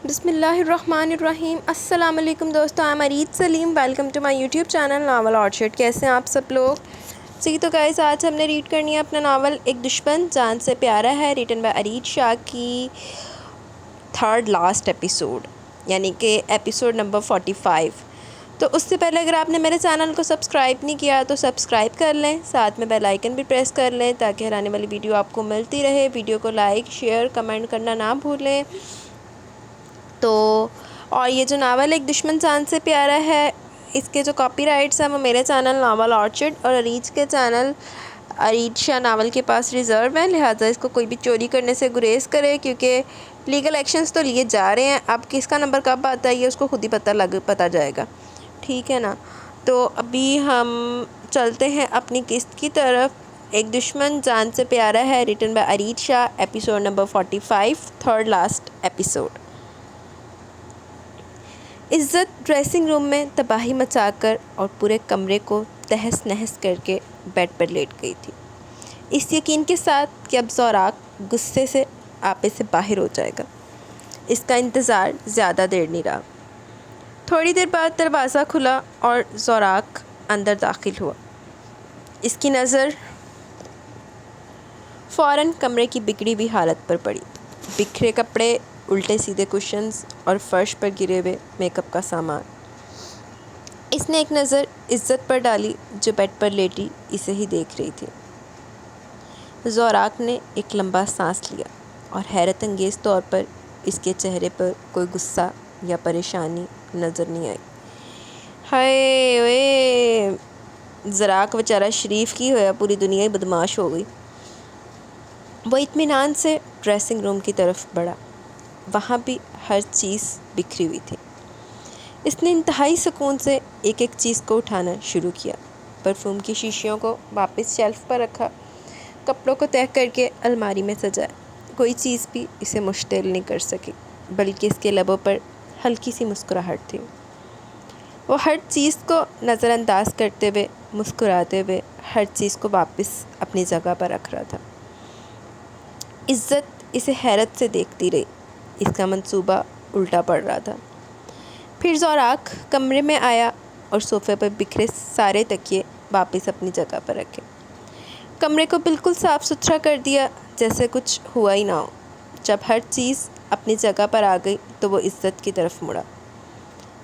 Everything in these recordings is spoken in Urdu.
بسم اللہ الرحمن الرحیم۔ السلام علیکم دوستو، I'm Areed Saleem, welcome to my YouTube channel novel orchard. کیسے ہیں آپ سب لوگ؟ جی تو گائز، آج ہم نے ریڈ کرنی ہے اپنا ناول ایک دشمن جان سے پیارا ہے، ریٹن بائی ارید شاہ کی تھرڈ لاسٹ ایپیسوڈ، یعنی کہ ایپیسوڈ نمبر 45۔ تو اس سے پہلے اگر آپ نے میرے چینل کو سبسکرائب نہیں کیا تو سبسکرائب کر لیں، ساتھ میں بیل آئیکن بھی پریس کر لیں تاکہ ہر آنے والی ویڈیو آپ کو ملتی رہے۔ ویڈیو کو لائک، شیئر، کمنٹ کرنا نہ بھولیں۔ تو اور یہ جو ناول ایک دشمن جان سے پیارا ہے، اس کے جو کاپی رائٹس ہیں وہ میرے چینل ناول آرچرڈ اور ارید کے چینل ارید شاہ ناول کے پاس ریزرو ہیں، لہٰذا اس کو کوئی بھی چوری کرنے سے گریز کرے، کیونکہ لیگل ایکشنز تو لیے جا رہے ہیں۔ اب کس کا نمبر کب آتا ہے یہ اس کو خود ہی پتہ جائے گا، ٹھیک ہے نا؟ تو ابھی ہم چلتے ہیں اپنی قسط کی طرف۔ ایک دشمن جان سے پیارا ہے، written by Areed Shah, episode number 45، third last episode. عزت ڈریسنگ روم میں تباہی مچا کر اور پورے کمرے کو تہس نہس کر کے بیڈ پر لیٹ گئی تھی، اس یقین کے ساتھ کہ اب زوراق غصے سے آپے سے باہر ہو جائے گا۔ اس کا انتظار زیادہ دیر نہیں رہا۔ تھوڑی دیر بعد دروازہ کھلا اور زوراق اندر داخل ہوا۔ اس کی نظر فوراً کمرے کی بگڑی ہوئی حالت پر پڑی۔ بکھرے کپڑے، الٹے سیدھے کشنز اور فرش پر گرے ہوئے میک اپ کا سامان۔ اس نے ایک نظر عزت پر ڈالی جو بیڈ پر لیٹی اسے ہی دیکھ رہی تھی۔ زوراق نے ایک لمبا سانس لیا اور حیرت انگیز طور پر اس کے چہرے پر کوئی غصہ یا پریشانی نظر نہیں آئی۔ ہائے وے، زوراق بیچارہ شریف کی ہویا پوری دنیا ہی بدماش ہو گئی۔ وہ اطمینان سے ڈریسنگ روم کی طرف بڑھا، وہاں بھی ہر چیز بکھری ہوئی تھی۔ اس نے انتہائی سکون سے ایک ایک چیز کو اٹھانا شروع کیا۔ پرفیوم کی شیشیوں کو واپس شیلف پر رکھا، کپڑوں کو تہہ کر کے الماری میں سجایا۔ کوئی چیز بھی اسے مشتعل نہیں کر سکی، بلکہ اس کے لبوں پر ہلکی سی مسکراہٹ تھی۔ وہ ہر چیز کو نظر انداز کرتے ہوئے، مسکراتے ہوئے ہر چیز کو واپس اپنی جگہ پر رکھ رہا تھا۔ عزت اسے حیرت سے دیکھتی رہی، اس کا منصوبہ الٹا پڑ رہا تھا۔ پھر زوراق کمرے میں آیا اور صوفے پر بکھرے سارے تکیے واپس اپنی جگہ پر رکھے۔ کمرے کو بالکل صاف ستھرا کر دیا جیسے کچھ ہوا ہی نہ ہو۔ جب ہر چیز اپنی جگہ پر آ گئی تو وہ عزت کی طرف مڑا۔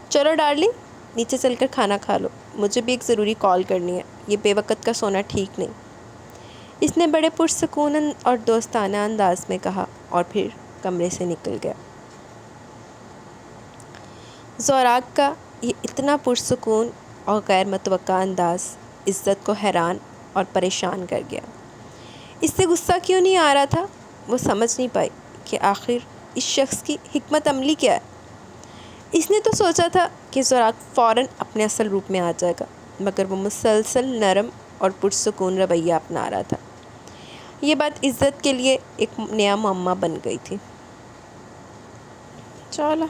چلو ڈارلنگ، نیچے چل کر کھانا کھا لو، مجھے بھی ایک ضروری کال کرنی ہے، یہ بے وقت کا سونا ٹھیک نہیں۔ اس نے بڑے پرسکون اور دوستانہ انداز میں کہا اور پھر کمرے سے نکل گیا۔ زوراق کا یہ اتنا پرسکون اور غیر متوقع انداز عزت کو حیران اور پریشان کر گیا۔ اس سے غصہ کیوں نہیں آ رہا تھا، وہ سمجھ نہیں پائی کہ آخر اس شخص کی حکمت عملی کیا ہے۔ اس نے تو سوچا تھا کہ زوراق فوراً اپنے اصل روپ میں آ جائے گا، مگر وہ مسلسل نرم اور پرسکون رویہ اپنا رہا تھا۔ یہ بات عزت کے لیے ایک نیا معمہ بن گئی تھی۔ چلو،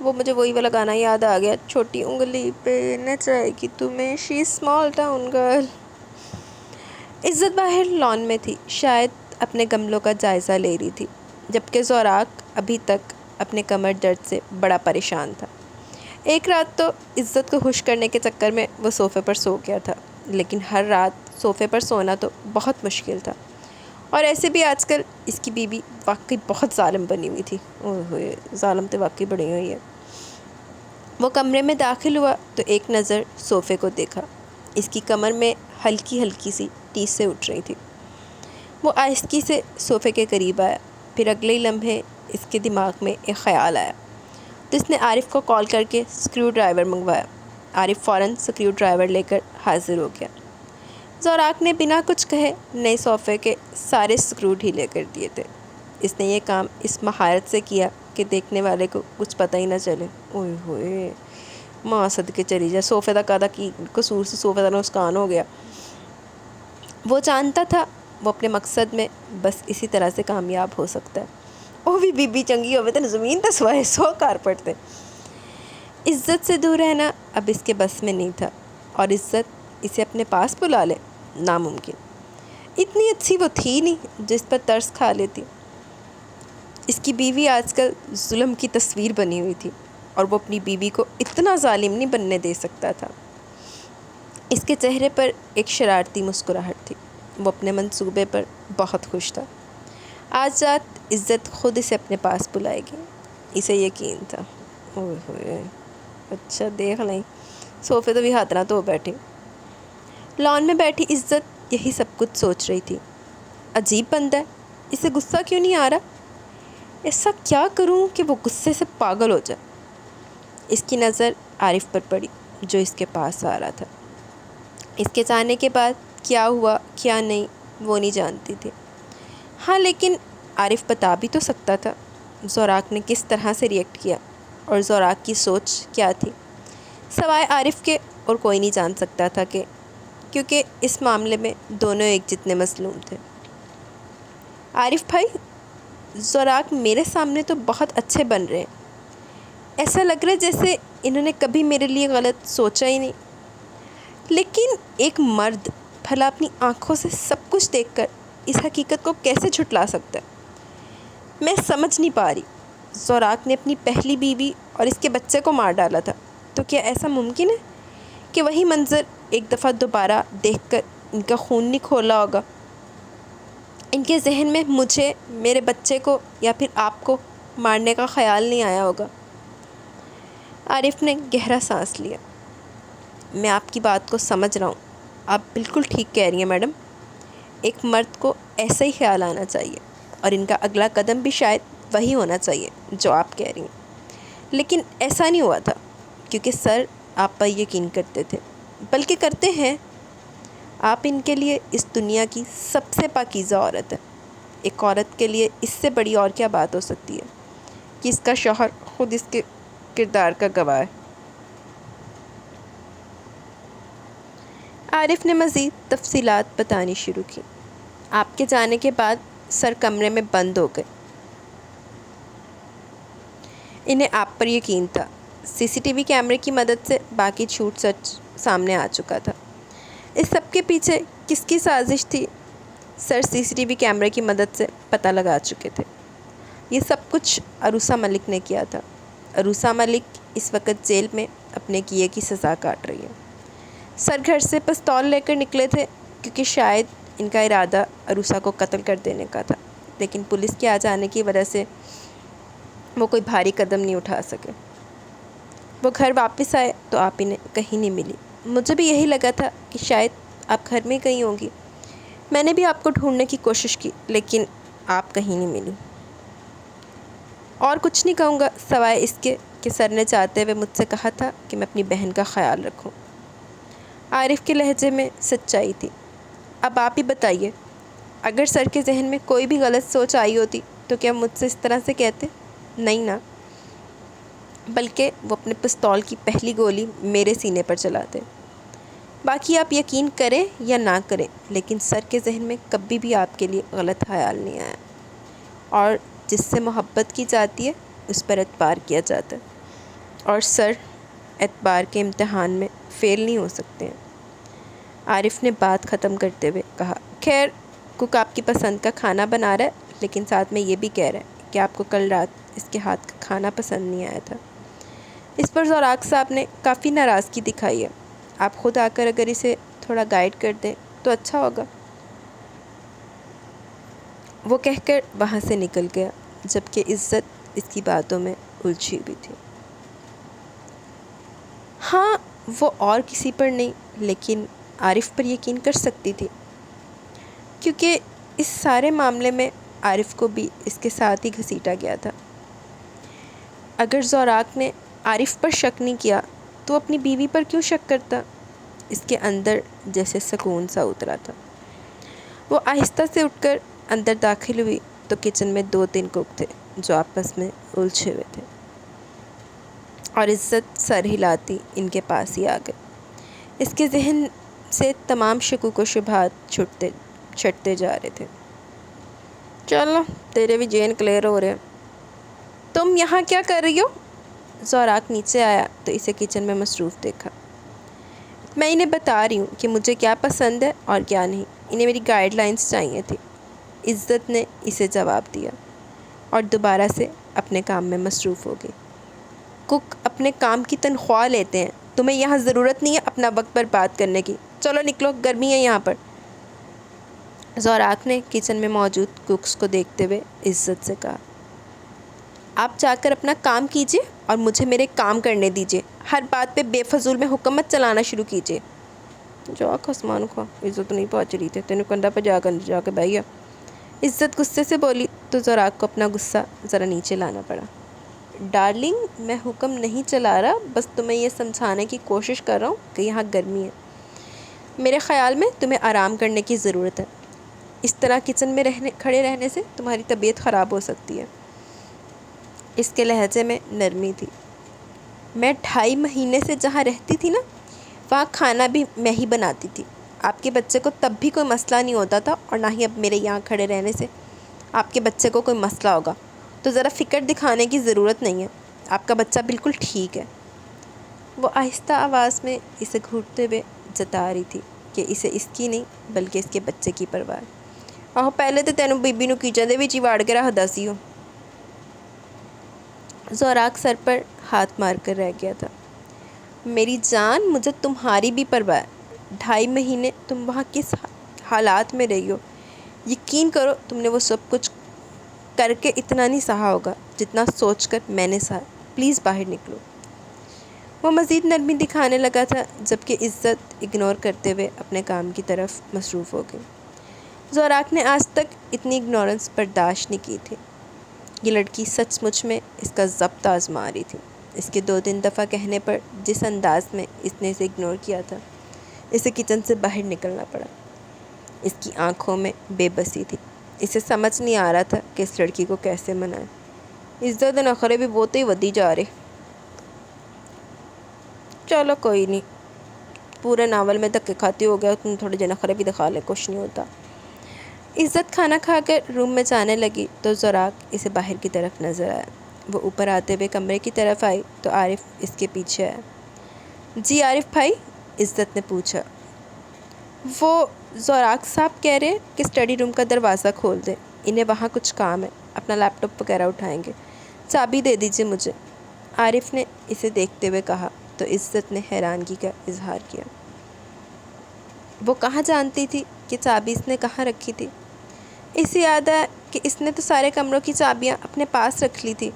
وہ مجھے وہی والا گانا یاد آ گیا، چھوٹی انگلی پہ نچائے گی تمہیں، شی اسمال ٹاؤن گرل۔ عزت باہر لان میں تھی، شاید اپنے گملوں کا جائزہ لے رہی تھی، جبکہ زوراق ابھی تک اپنے کمر درد سے بڑا پریشان تھا۔ ایک رات تو عزت کو خوش کرنے کے چکر میں وہ صوفے پر سو گیا تھا، لیکن ہر رات صوفے پر سونا تو بہت مشکل تھا، اور ایسے بھی آج کل اس کی بیوی واقعی بہت ظالم بنی ہوئی تھی۔ اوہ ہوئے، ظالم تو واقعی بڑی ہوئی ہے۔ وہ کمرے میں داخل ہوا تو ایک نظر صوفے کو دیکھا، اس کی کمر میں ہلکی ہلکی سی ٹیس سے اٹھ رہی تھی۔ وہ آہستگی سے صوفے کے قریب آیا، پھر اگلے ہی لمحے اس کے دماغ میں ایک خیال آیا تو اس نے عارف کو کال کر کے اسکریو ڈرائیور منگوایا۔ عارف فوراً اسکریو ڈرائیور لے کر حاضر ہو گیا۔ زوراق نے بنا کچھ کہے نئے صوفے کے سارے اسکرو ڈھیلے کر دیے تھے۔ اس نے یہ کام اس مہارت سے کیا کہ دیکھنے والے کو کچھ پتہ ہی نہ چلے۔ اوئے ہوئے، ماں صدقے چلی جائے، صوفے کا آدھا کی قصور سے صوفے کا نقصان ہو گیا۔ وہ جانتا تھا وہ اپنے مقصد میں بس اسی طرح سے کامیاب ہو سکتا ہے۔ وہ بھی بی بی چنگی ہوئے تو زمین تے سوائے 100 کار پڑتے۔ عزت سے دور رہنا اب اس کے بس میں نہیں تھا، اور عزت اسے اپنے پاس بلا لے، ناممکن۔ اتنی اچھی وہ تھی نہیں جس پر ترس کھا لیتی۔ اس کی بیوی آج کل ظلم کی تصویر بنی ہوئی تھی اور وہ اپنی بیوی کو اتنا ظالم نہیں بننے دے سکتا تھا۔ اس کے چہرے پر ایک شرارتی مسکراہٹ تھی۔ وہ اپنے منصوبے پر بہت خوش تھا۔ آج رات عزت خود اسے اپنے پاس بلائے گی، اسے یقین تھا۔ اوہ ہوئے، اچھا دیکھ لیں، صوفے تو بھی ہاتھ نہ تو بیٹھے۔ لان میں بیٹھی عزت یہی سب کچھ سوچ رہی تھی۔ عجیب بندہ ہے، اسے غصہ کیوں نہیں آ رہا؟ ایسا کیا کروں کہ وہ غصے سے پاگل ہو جائے؟ اس کی نظر عارف پر پڑی جو اس کے پاس آ رہا تھا۔ اس کے جانے کے بعد کیا ہوا کیا نہیں وہ نہیں جانتی تھی۔ ہاں لیکن عارف بتا بھی تو سکتا تھا زوراق نے کس طرح سے ریئیکٹ کیا اور زوراق کی سوچ کیا تھی۔ سوائے عارف کے اور کوئی نہیں جان سکتا تھا کیونکہ اس معاملے میں دونوں ایک جتنے مظلوم تھے۔ عارف بھائی، زوراق میرے سامنے تو بہت اچھے بن رہے ہیں، ایسا لگ رہا ہے جیسے انہوں نے کبھی میرے لیے غلط سوچا ہی نہیں۔ لیکن ایک مرد بھلا اپنی آنکھوں سے سب کچھ دیکھ کر اس حقیقت کو کیسے جھٹلا سکتا ہے؟ میں سمجھ نہیں پا رہی۔ زوراق نے اپنی پہلی بیوی اور اس کے بچے کو مار ڈالا تھا، تو کیا ایسا ممکن ہے کہ وہی منظر ایک دفعہ دوبارہ دیکھ کر ان کا خون نہیں کھولا ہوگا؟ ان کے ذہن میں مجھے، میرے بچے کو یا پھر آپ کو مارنے کا خیال نہیں آیا ہوگا۔ عارف نے گہرا سانس لیا۔ میں آپ کی بات کو سمجھ رہا ہوں، آپ بالکل ٹھیک کہہ رہی ہیں میڈم۔ ایک مرد کو ایسا ہی خیال آنا چاہیے اور ان کا اگلا قدم بھی شاید وہی ہونا چاہیے جو آپ کہہ رہی ہیں۔ لیکن ایسا نہیں ہوا تھا کیونکہ سر آپ پر یقین کرتے تھے، بلکہ کرتے ہیں۔ آپ ان کے لیے اس دنیا کی سب سے پاکیزہ عورت ہے۔ ایک عورت کے لیے اس سے بڑی اور کیا بات ہو سکتی ہے کہ اس کا شوہر خود اس کے کردار کا گواہ ہے۔ عارف نے مزید تفصیلات بتانی شروع کی۔ آپ کے جانے کے بعد سر کمرے میں بند ہو گئے۔ انہیں آپ پر یقین تھا۔ سی سی ٹی وی کیمرے کی مدد سے باقی جھوٹ سچ سامنے آ چکا تھا۔ اس سب کے پیچھے کس کی سازش تھی؟ سر سی سی ٹی وی کیمرے کی مدد سے پتہ لگا چکے تھے۔ یہ سب کچھ عروسہ ملک نے کیا تھا۔ عروسہ ملک اس وقت جیل میں اپنے کیے کی سزا کاٹ رہی ہے۔ سر گھر سے پستول لے کر نکلے تھے کیونکہ شاید ان کا ارادہ عروسہ کو قتل کر دینے کا تھا، لیکن پولیس کے آ جانے کی وجہ سے وہ کوئی بھاری قدم نہیں اٹھا سکے۔ وہ گھر واپس آئے تو آپ انہیں کہیں نہیں ملی۔ مجھے بھی یہی لگا تھا کہ شاید آپ گھر میں کہیں ہوں گی۔ میں نے بھی آپ کو ڈھونڈنے کی کوشش کی لیکن آپ کہیں نہیں ملی۔ اور کچھ نہیں کہوں گا سوائے اس کے کہ سر نے چاہتے ہوئے مجھ سے کہا تھا کہ میں اپنی بہن کا خیال رکھوں۔ عارف کے لہجے میں سچائی تھی۔ اب آپ ہی بتائیے، اگر سر کے ذہن میں کوئی بھی غلط سوچ آئی ہوتی تو کیا مجھ سے اس طرح سے کہتے؟ نہیں نا، بلکہ وہ اپنے پستول کی پہلی گولی میرے سینے پر چلاتے۔ باقی آپ یقین کریں یا نہ کریں، لیکن سر کے ذہن میں کبھی بھی آپ کے لیے غلط خیال نہیں آیا، اور جس سے محبت کی جاتی ہے اس پر اعتبار کیا جاتا ہے، اور سر اعتبار کے امتحان میں فیل نہیں ہو سکتے ہیں۔ عارف نے بات ختم کرتے ہوئے کہا، خیر کوک آپ کی پسند کا کھانا بنا رہا ہے، لیکن ساتھ میں یہ بھی کہہ رہا ہے کہ آپ کو کل رات اس کے ہاتھ کا کھانا پسند نہیں آیا تھا۔ اس پر زوراق صاحب نے کافی ناراضگی دکھائی ہے۔ آپ خود آ کر اگر اسے تھوڑا گائیڈ کر دیں تو اچھا ہوگا۔ وہ کہہ کر وہاں سے نکل گیا جبکہ عزت اس کی باتوں میں الجھی ہوئی تھی۔ ہاں وہ اور کسی پر نہیں لیکن عارف پر یقین کر سکتی تھی، کیونکہ اس سارے معاملے میں عارف کو بھی اس کے ساتھ ہی گھسیٹا گیا تھا۔ اگر زوراق نے عارف پر شک نہیں کیا تو اپنی بیوی پر کیوں شک کرتا؟ اس کے اندر جیسے سکون سا اترا تھا۔ وہ آہستہ سے اٹھ کر اندر داخل ہوئی تو کچن میں 2-3 کوک تھے جو آپس میں الجھے ہوئے تھے، اور عزت سر ہلاتی ان کے پاس ہی آ گئے۔ اس کے ذہن سے تمام شکوک و شبہات چھٹتے جا رہے تھے۔ چلو تیرے بھی جین کلیئر ہو رہے ہیں۔ تم یہاں کیا کر رہی ہو؟ زوراق نیچے آیا تو اسے کچن میں مصروف دیکھا۔ میں انہیں بتا رہی ہوں کہ مجھے کیا پسند ہے اور کیا نہیں، انہیں میری گائیڈ لائنز چاہیے تھی، عزت نے اسے جواب دیا۔ اور دوبارہ سے اپنے کام میں مصروف ہو گئی۔ کک اپنے کام کی تنخواہ لیتے ہیں، تمہیں یہاں ضرورت نہیں ہے اپنا وقت برباد کرنے کی، چلو نکلو، گرمی ہے یہاں پر۔ زوراق نے کچن میں موجود کوکس کو دیکھتے ہوئے عزت سے کہا، آپ جا کر اپنا کام کیجیے اور مجھے میرے کام کرنے دیجیے، ہر بات پہ بے فضول میں حکومت چلانا شروع کیجیے۔ جا خسمان کو عزت نہیں پہنچ رہی تھی، تینوں کندھا پہ جا کے بھیا۔ عزت غصے سے بولی تو زوراق کو اپنا غصہ ذرا نیچے لانا پڑا۔ ڈارلنگ، میں حکم نہیں چلا رہا، بس تمہیں یہ سمجھانے کی کوشش کر رہا ہوں کہ یہاں گرمی ہے۔ میرے خیال میں تمہیں آرام کرنے کی ضرورت ہے، اس طرح کچن میں کھڑے رہنے سے تمہاری طبیعت خراب ہو سکتی ہے۔ اس کے لہجے میں نرمی تھی۔ میں 2.5 مہینے سے جہاں رہتی تھی نا، وہاں کھانا بھی میں ہی بناتی تھی۔ آپ کے بچے کو تب بھی کوئی مسئلہ نہیں ہوتا تھا، اور نہ ہی اب میرے یہاں کھڑے رہنے سے آپ کے بچے کو کوئی مسئلہ ہوگا، تو ذرا فکر دکھانے کی ضرورت نہیں ہے، آپ کا بچہ بالکل ٹھیک ہے۔ وہ آہستہ آواز میں اسے گھورتے ہوئے جتا رہی تھی کہ اسے اس کی نہیں بلکہ اس کے بچے کی پرواہ ہے۔ آہو پہلے تو تینوں بیبی نو کچن دے وچ ہی واڑ کے رکھدا سی ہو۔ زوراق سر پر ہاتھ مار کر رہ گیا تھا۔ میری جان، مجھے تمہاری بھی پرواہ ہے۔ 2.5 مہینے تم وہاں کس حالات میں رہی ہو، یقین کرو تم نے وہ سب کچھ کر کے اتنا نہیں سہا ہوگا جتنا سوچ کر میں نے سہا۔ پلیز باہر نکلو۔ وہ مزید نرمی دکھانے لگا تھا جبکہ عزت اگنور کرتے ہوئے اپنے کام کی طرف مصروف ہو گئی۔ زوراق نے آج تک اتنی اگنورنس برداشت نہیں کی تھی۔ یہ لڑکی سچ مچ میں اس کا ضبط آزما رہی تھی۔ اس کے 2-3 دفعہ کہنے پر جس انداز میں اس نے اسے اگنور کیا تھا، اسے کچن سے باہر نکلنا پڑا۔ اس کی آنکھوں میں بے بسی تھی۔ اسے سمجھ نہیں آ رہا تھا کہ اس لڑکی کو کیسے منائے۔ عزت نخرے بھی بہت ہی ودی جا رہے۔ چلو کوئی نہیں، پورے ناول میں دھکے کھاتی ہو گیا، تم تھوڑے نخرے بھی دکھا لے، کچھ نہیں ہوتا۔ عزت کھانا کھا کر روم میں جانے لگی تو زوراق اسے باہر کی طرف نظر آیا۔ وہ اوپر آتے ہوئے کمرے کی طرف آئی تو عارف اس کے پیچھے آیا۔ جی عارف بھائی، عزت نے پوچھا۔ وہ زوراق صاحب کہہ رہے کہ اسٹڈی روم کا دروازہ کھول دیں، انہیں وہاں کچھ کام ہے، اپنا لیپ ٹاپ وغیرہ اٹھائیں گے، چابی دے دیجیے مجھے، عارف نے اسے دیکھتے ہوئے کہا تو عزت نے حیرانگی کا اظہار کیا۔ وہ کہاں جانتی تھی کہ چابی اس نے کہاں رکھی تھی؟ اسے یاد ہے کہ اس نے تو سارے کمروں کی چابیاں اپنے پاس رکھ لی تھی۔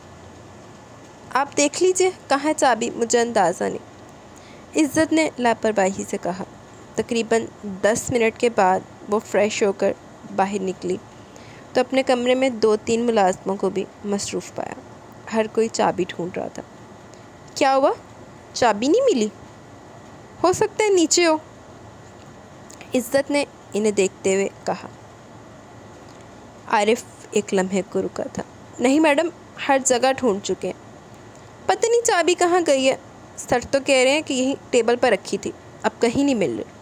آپ دیکھ لیجئے کہاں ہے چابی، مجھے اندازہ نہیں، عزت نے لاپرواہی سے کہا۔ تقریباً 10 منٹ کے بعد وہ فریش ہو کر باہر نکلی تو اپنے کمرے میں 2-3 ملازموں کو بھی مصروف پایا۔ ہر کوئی چابی ڈھونڈ رہا تھا۔ کیا ہوا؟ چابی نہیں ملی؟ ہو سکتا ہے نیچے ہو، عزت نے انہیں دیکھتے ہوئے کہا۔ عارف ایک لمحے کو رکا تھا۔ نہیں میڈم، ہر جگہ ڈھونڈ چکے ہیں، پتہ نہیں چابی کہاں گئی ہے، سر تو کہہ رہے ہیں کہ یہیں ٹیبل پر رکھی تھی، اب کہیں نہیں مل رہی،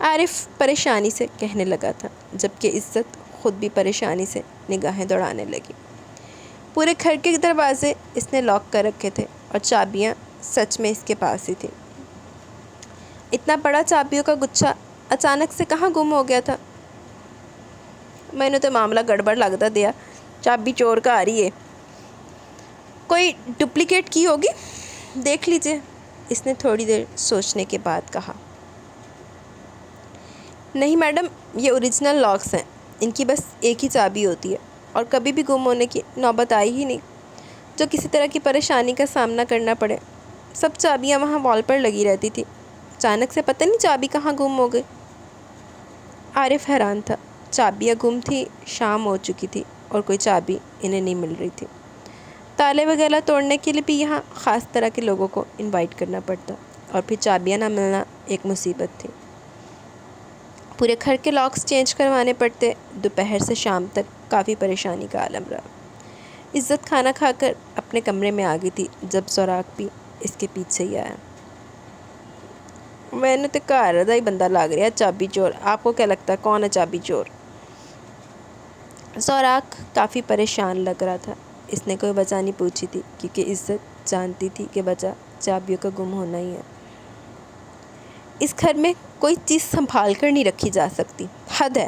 عارف پریشانی سے کہنے لگا تھا جبکہ عزت خود بھی پریشانی سے نگاہیں دوڑانے لگی۔ پورے گھر کے دروازے اس نے لاک کر رکھے تھے اور چابیاں سچ میں اس کے پاس ہی تھیں۔ اتنا بڑا چابیوں کا گچھا اچانک سے کہاں گم ہو گیا تھا؟ میں نے تو معاملہ گڑبڑ لگتا دیا، چابی چور کا آ رہی ہے، کوئی ڈپلیکیٹ کی ہوگی، دیکھ لیجئے، اس نے تھوڑی دیر سوچنے کے بعد کہا۔ نہیں میڈم، یہ اوریجنل لاکس ہیں، ان کی بس ایک ہی چابی ہوتی ہے اور کبھی بھی گم ہونے کی نوبت آئی ہی نہیں جو کسی طرح کی پریشانی کا سامنا کرنا پڑے۔ سب چابیاں وہاں وال پر لگی رہتی تھی، اچانک سے پتہ نہیں چابی کہاں گم ہو گئی۔ عارف حیران تھا، چابیاں گم تھی، شام ہو چکی تھی اور کوئی چابی انہیں نہیں مل رہی تھی۔ تالے وغیرہ توڑنے کے لیے بھی یہاں خاص طرح کے لوگوں کو انوائٹ کرنا پڑتا اور پھر چابیاں نہ ملنا ایک مصیبت تھی۔ پورے گھر کے لاکس چینج کروانے پڑتے، دوپہر سے شام تک کافی پریشانی کا عالم رہا۔ عزت کھانا کھا کر اپنے کمرے میں آ گئی تھی جب زوراق بھی اس کے پیچھے ہی آیا۔ میں نے تو گھر دا ہی بندہ لگ رہا ہے چابی چور، آپ کو کیا لگتا ہے کون ہے چابی چور؟ زوراق کافی پریشان لگ رہا تھا۔ اس نے کوئی وجہ نہیں پوچھی تھی کیونکہ عزت جانتی تھی کہ وجہ چابیوں کا گم ہونا ہی ہے۔ اس گھر میں کوئی چیز سنبھال کر نہیں رکھی جا سکتی، حد ہے،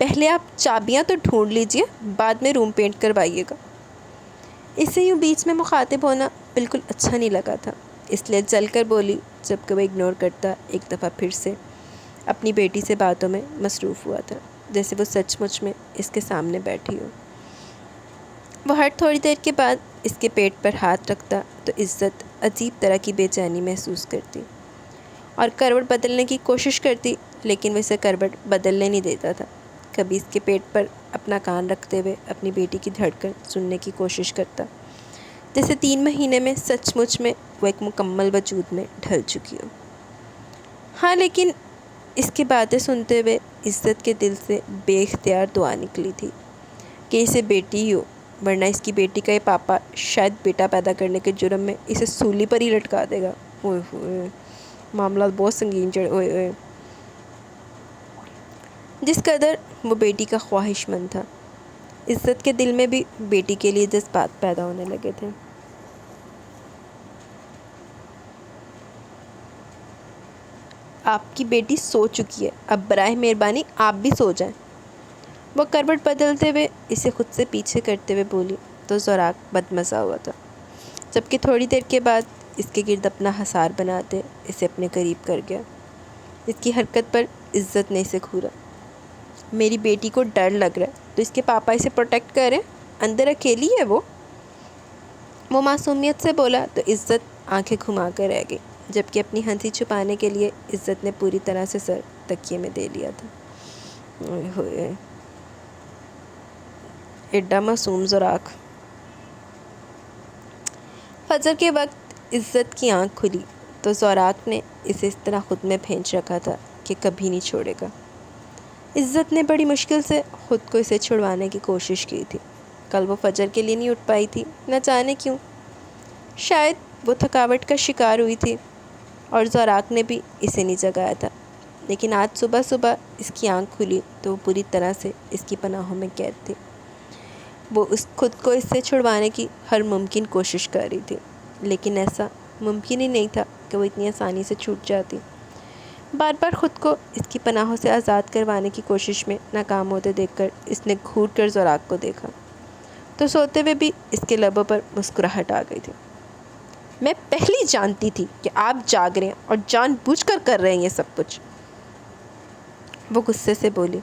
پہلے آپ چابیاں تو ڈھونڈ لیجئے، بعد میں روم پینٹ کروائیے گا۔ اسے یوں بیچ میں مخاطب ہونا بالکل اچھا نہیں لگا تھا، اس لیے چل کر بولی، جبکہ وہ اگنور کرتا ایک دفعہ پھر سے اپنی بیٹی سے باتوں میں مصروف ہوا تھا، جیسے وہ سچ مچ میں اس کے سامنے بیٹھی ہو۔ وہ ہر تھوڑی دیر کے بعد اس کے پیٹ پر ہاتھ رکھتا تو عزت عجیب طرح کی بے چینی محسوس کرتی اور کروٹ بدلنے کی کوشش کرتی، لیکن وہ اسے کروٹ بدلنے نہیں دیتا تھا۔ کبھی اس کے پیٹ پر اپنا کان رکھتے ہوئے اپنی بیٹی کی دھڑکن سننے کی کوشش کرتا، جیسے 3 مہینے میں سچ مچ میں وہ ایک مکمل وجود میں ڈھل چکی ہو۔ ہاں، لیکن اس کی باتیں سنتے ہوئے عزت کے دل سے بے اختیار دعا نکلی تھی کہ اسے بیٹی ہی ہو، ورنہ اس کی بیٹی کا یہ پاپا شاید بیٹا پیدا کرنے کے جرم میں اسے سولی پر ہی لٹکا دے گا۔ اوئے ہوئے، معاملات بہت سنگین چڑھے ہوئے ہوئے۔ جس قدر وہ بیٹی کا خواہش مند تھا، عزت کے دل میں بھی بیٹی کے لیے جذبات پیدا ہونے لگے تھے۔ آپ کی بیٹی سو چکی ہے، اب براہ مہربانی آپ بھی سو جائیں۔ وہ کروٹ بدلتے ہوئے اسے خود سے پیچھے کرتے ہوئے بولی تو زوراک بدمزہ ہوا تھا، جبکہ تھوڑی دیر کے بعد اس کے گرد اپنا حصار بناتے اسے اپنے قریب کر گیا۔ اس کی حرکت پر عزت نے اسے گھورا۔ میری بیٹی کو ڈر لگ رہا ہے تو اس کے پاپا اسے پروٹیکٹ کریں، اندر اکیلی ہے وہ معصومیت سے بولا تو عزت آنکھیں گھما کر رہ گئی، جبکہ اپنی ہنسی چھپانے کے لیے عزت نے پوری طرح سے سر تکیے میں دے لیا تھا۔ اوئے ہوئے، ایڈا معصوم زوراک۔ فجر کے وقت عزت کی آنکھ کھلی تو زوراک نے اسے اس طرح خود میں بھینچ رکھا تھا کہ کبھی نہیں چھوڑے گا۔ عزت نے بڑی مشکل سے خود کو اسے چھڑوانے کی کوشش کی تھی۔ کل وہ فجر کے لیے نہیں اٹھ پائی تھی، نہ جانے کیوں، شاید وہ تھکاوٹ کا شکار ہوئی تھی اور زوراک نے بھی اسے نہیں جگایا تھا، لیکن آج صبح صبح اس کی آنکھ کھلی تو وہ پوری طرح سے اس کی پناہوں میں قید تھی۔ وہ خود کو اس سے چھڑوانے کی ہر ممکن کوشش کر رہی تھی، لیکن ایسا ممکن ہی نہیں تھا کہ وہ اتنی آسانی سے چھوٹ جاتی۔ بار بار خود کو اس کی پناہوں سے آزاد کروانے کی کوشش میں ناکام ہوتے دیکھ کر اس نے گھور کر زوراک کو دیکھا تو سوتے ہوئے بھی اس کے لبوں پر مسکراہٹ آ گئی تھی۔ میں پہلی جانتی تھی کہ آپ جاگ رہے ہیں اور جان بوجھ کر کر رہے ہیں یہ سب کچھ، وہ غصے سے بولی۔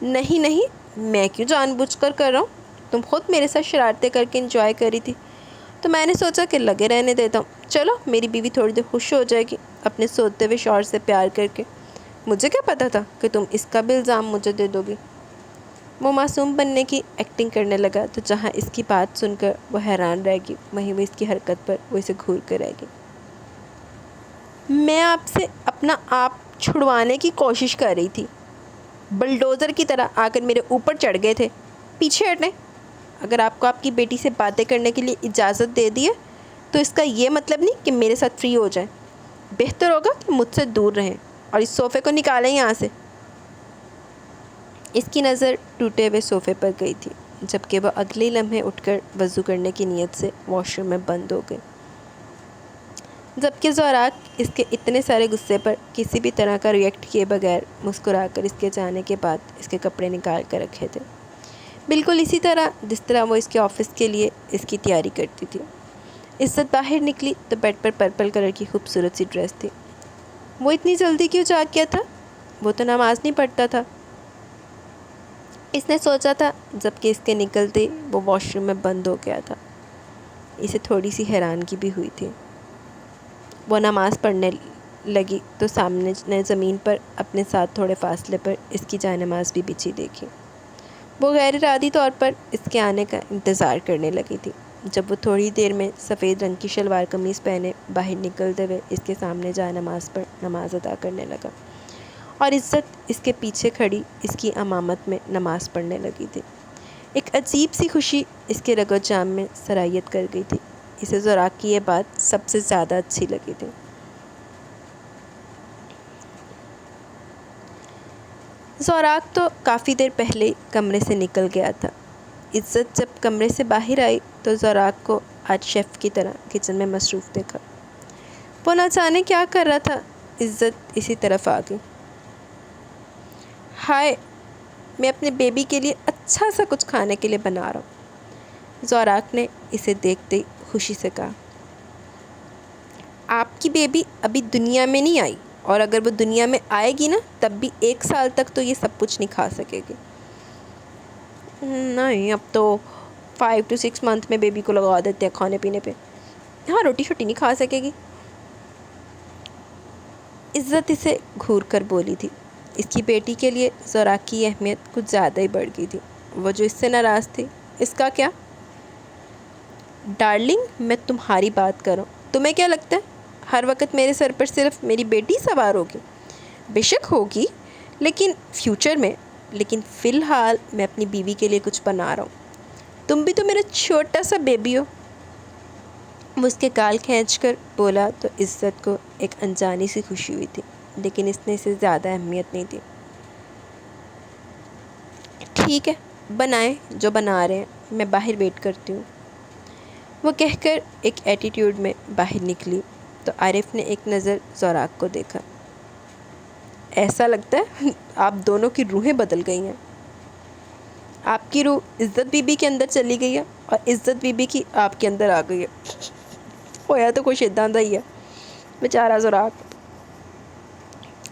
نہیں نہیں، میں کیوں جان بوجھ کر کر رہا ہوں، تم خود میرے ساتھ شرارتیں کر کے انجوائے کر رہی تھی تو میں نے سوچا کہ لگے رہنے دیتا ہوں۔ چلو، میری بیوی تھوڑی دیر خوش ہو جائے گی اپنے سوتے ہوئے شوہر سے پیار کر کے۔ مجھے کیا پتا تھا کہ تم اس کا بھی الزام مجھے دے دو گی۔ وہ معصوم بننے کی ایکٹنگ کرنے لگا تو جہاں اس کی بات سن کر وہ حیران رہ گئی، وہیں وہ اس کی حرکت پر وہ اسے گھور کر رہ گئی۔ میں آپ سے اپنا آپ چھڑوانے کی کوشش کر رہی تھی، بلڈوزر کی طرح آ کر میرے اوپر چڑھ گئے تھے۔ پیچھے ہٹیں۔ اگر آپ کو آپ کی بیٹی سے باتیں کرنے کے لیے اجازت دے دی ہے تو اس کا یہ مطلب نہیں کہ میرے ساتھ فری ہو جائیں۔ بہتر ہوگا کہ مجھ سے دور رہیں اور اس صوفے کو نکالیں یہاں سے۔ اس کی نظر ٹوٹے ہوئے صوفے پر گئی تھی، جبکہ وہ اگلے لمحے اٹھ کر وضو کرنے کی نیت سے واش روم میں بند ہو گئی، جبکہ زوراک اس کے اتنے سارے غصے پر کسی بھی طرح کا ریئیکٹ کیے بغیر مسکرا کر اس کے جانے کے بعد اس کے کپڑے نکال کر رکھے تھے، بالکل اسی طرح جس طرح وہ اس کے آفس کے لیے اس کی تیاری کرتی تھی۔ عزت باہر نکلی تو بیڈ پر پرپل کلر کی خوبصورت سی ڈریس تھی۔ وہ اتنی جلدی کیوں جاگ گیا تھا؟ وہ تو نماز نہیں پڑھتا تھا، اس نے سوچا تھا، جبکہ اس کے نکلتے وہ واش روم میں بند ہو گیا تھا۔ اسے تھوڑی سی حیرانگی بھی ہوئی تھی۔ وہ نماز پڑھنے لگی تو سامنے نے زمین پر اپنے ساتھ تھوڑے فاصلے پر اس کی جائے نماز بھی بچھی دیکھی۔ وہ غیر ارادی طور پر اس کے آنے کا انتظار کرنے لگی تھی۔ جب وہ تھوڑی دیر میں سفید رنگ کی شلوار قمیض پہنے باہر نکلتے ہوئے اس کے سامنے جائے نماز پر نماز ادا کرنے لگا اور عزت اس کے پیچھے کھڑی اس کی امامت میں نماز پڑھنے لگی تھی، ایک عجیب سی خوشی اس کے رگ و جان میں سرایت کر گئی تھی۔ اسے زوراک کی یہ بات سب سے زیادہ اچھی لگی تھی۔ زوراک تو کافی دیر پہلے کمرے سے نکل گیا تھا۔ عزت جب کمرے سے باہر آئی تو زوراک کو آج شیف کی طرح کچن میں مصروف دیکھا۔ وہ نہ جانے کیا کر رہا تھا۔ عزت اسی طرف آ گئی۔ ہائے، میں اپنے بیبی کے لیے اچھا سا کچھ کھانے کے لیے بنا رہا ہوں۔ زوراق نے اسے دیکھتے ہی خوشی سے کہا، آپ کی بیبی ابھی دنیا میں نہیں آئی، اور اگر وہ دنیا میں آئے گی نا تب بھی 1 سال تک تو یہ سب کچھ نہیں کھا سکے گی۔ نہیں، اب تو 5 to 6 month میں بیبی کو لگا دیتے ہیں کھانے پینے پہ۔ ہاں، روٹی شوٹی نہیں کھا سکے گی۔ عزت اسے گھور کر بولی تھی۔ اس کی بیٹی کے لیے زوراق کی اہمیت کچھ زیادہ ہی بڑھ گئی تھی۔ وہ جو اس سے ناراض تھی، اس کا کیا؟ ڈارلنگ، میں تمہاری بات کر رہا ہوں۔ تمہیں کیا لگتا ہے ہر وقت میرے سر پر صرف میری بیٹی سوار ہوگی؟ بے شک ہوگی، لیکن فیوچر میں، لیکن فی الحال میں اپنی بیوی کے لیے کچھ بنا رہا ہوں۔ تم بھی تو میرا چھوٹا سا بیبی ہو۔ وہ اس کے گال کھینچ کر بولا تو عزت کو ایک انجانی سی خوشی ہوئی تھی، لیکن اس نے اسے زیادہ اہمیت نہیں دی۔ ٹھیک ہے، بنائیں جو بنا رہے ہیں، میں باہر ویٹ کرتی ہوں، وہ کہہ کر ایک ایٹیٹیوڈ میں باہر نکلی تو عارف نے ایک نظر زوراق کو دیکھا۔ ایسا لگتا ہے آپ دونوں کی روحیں بدل گئی ہیں۔ آپ کی روح عزت بی بی کے اندر چلی گئی ہے اور عزت بی بی کی آپ کے اندر آ گئی ہے۔ ہویا تو کچھ اداں دا ہی ہے بیچارہ زوراق۔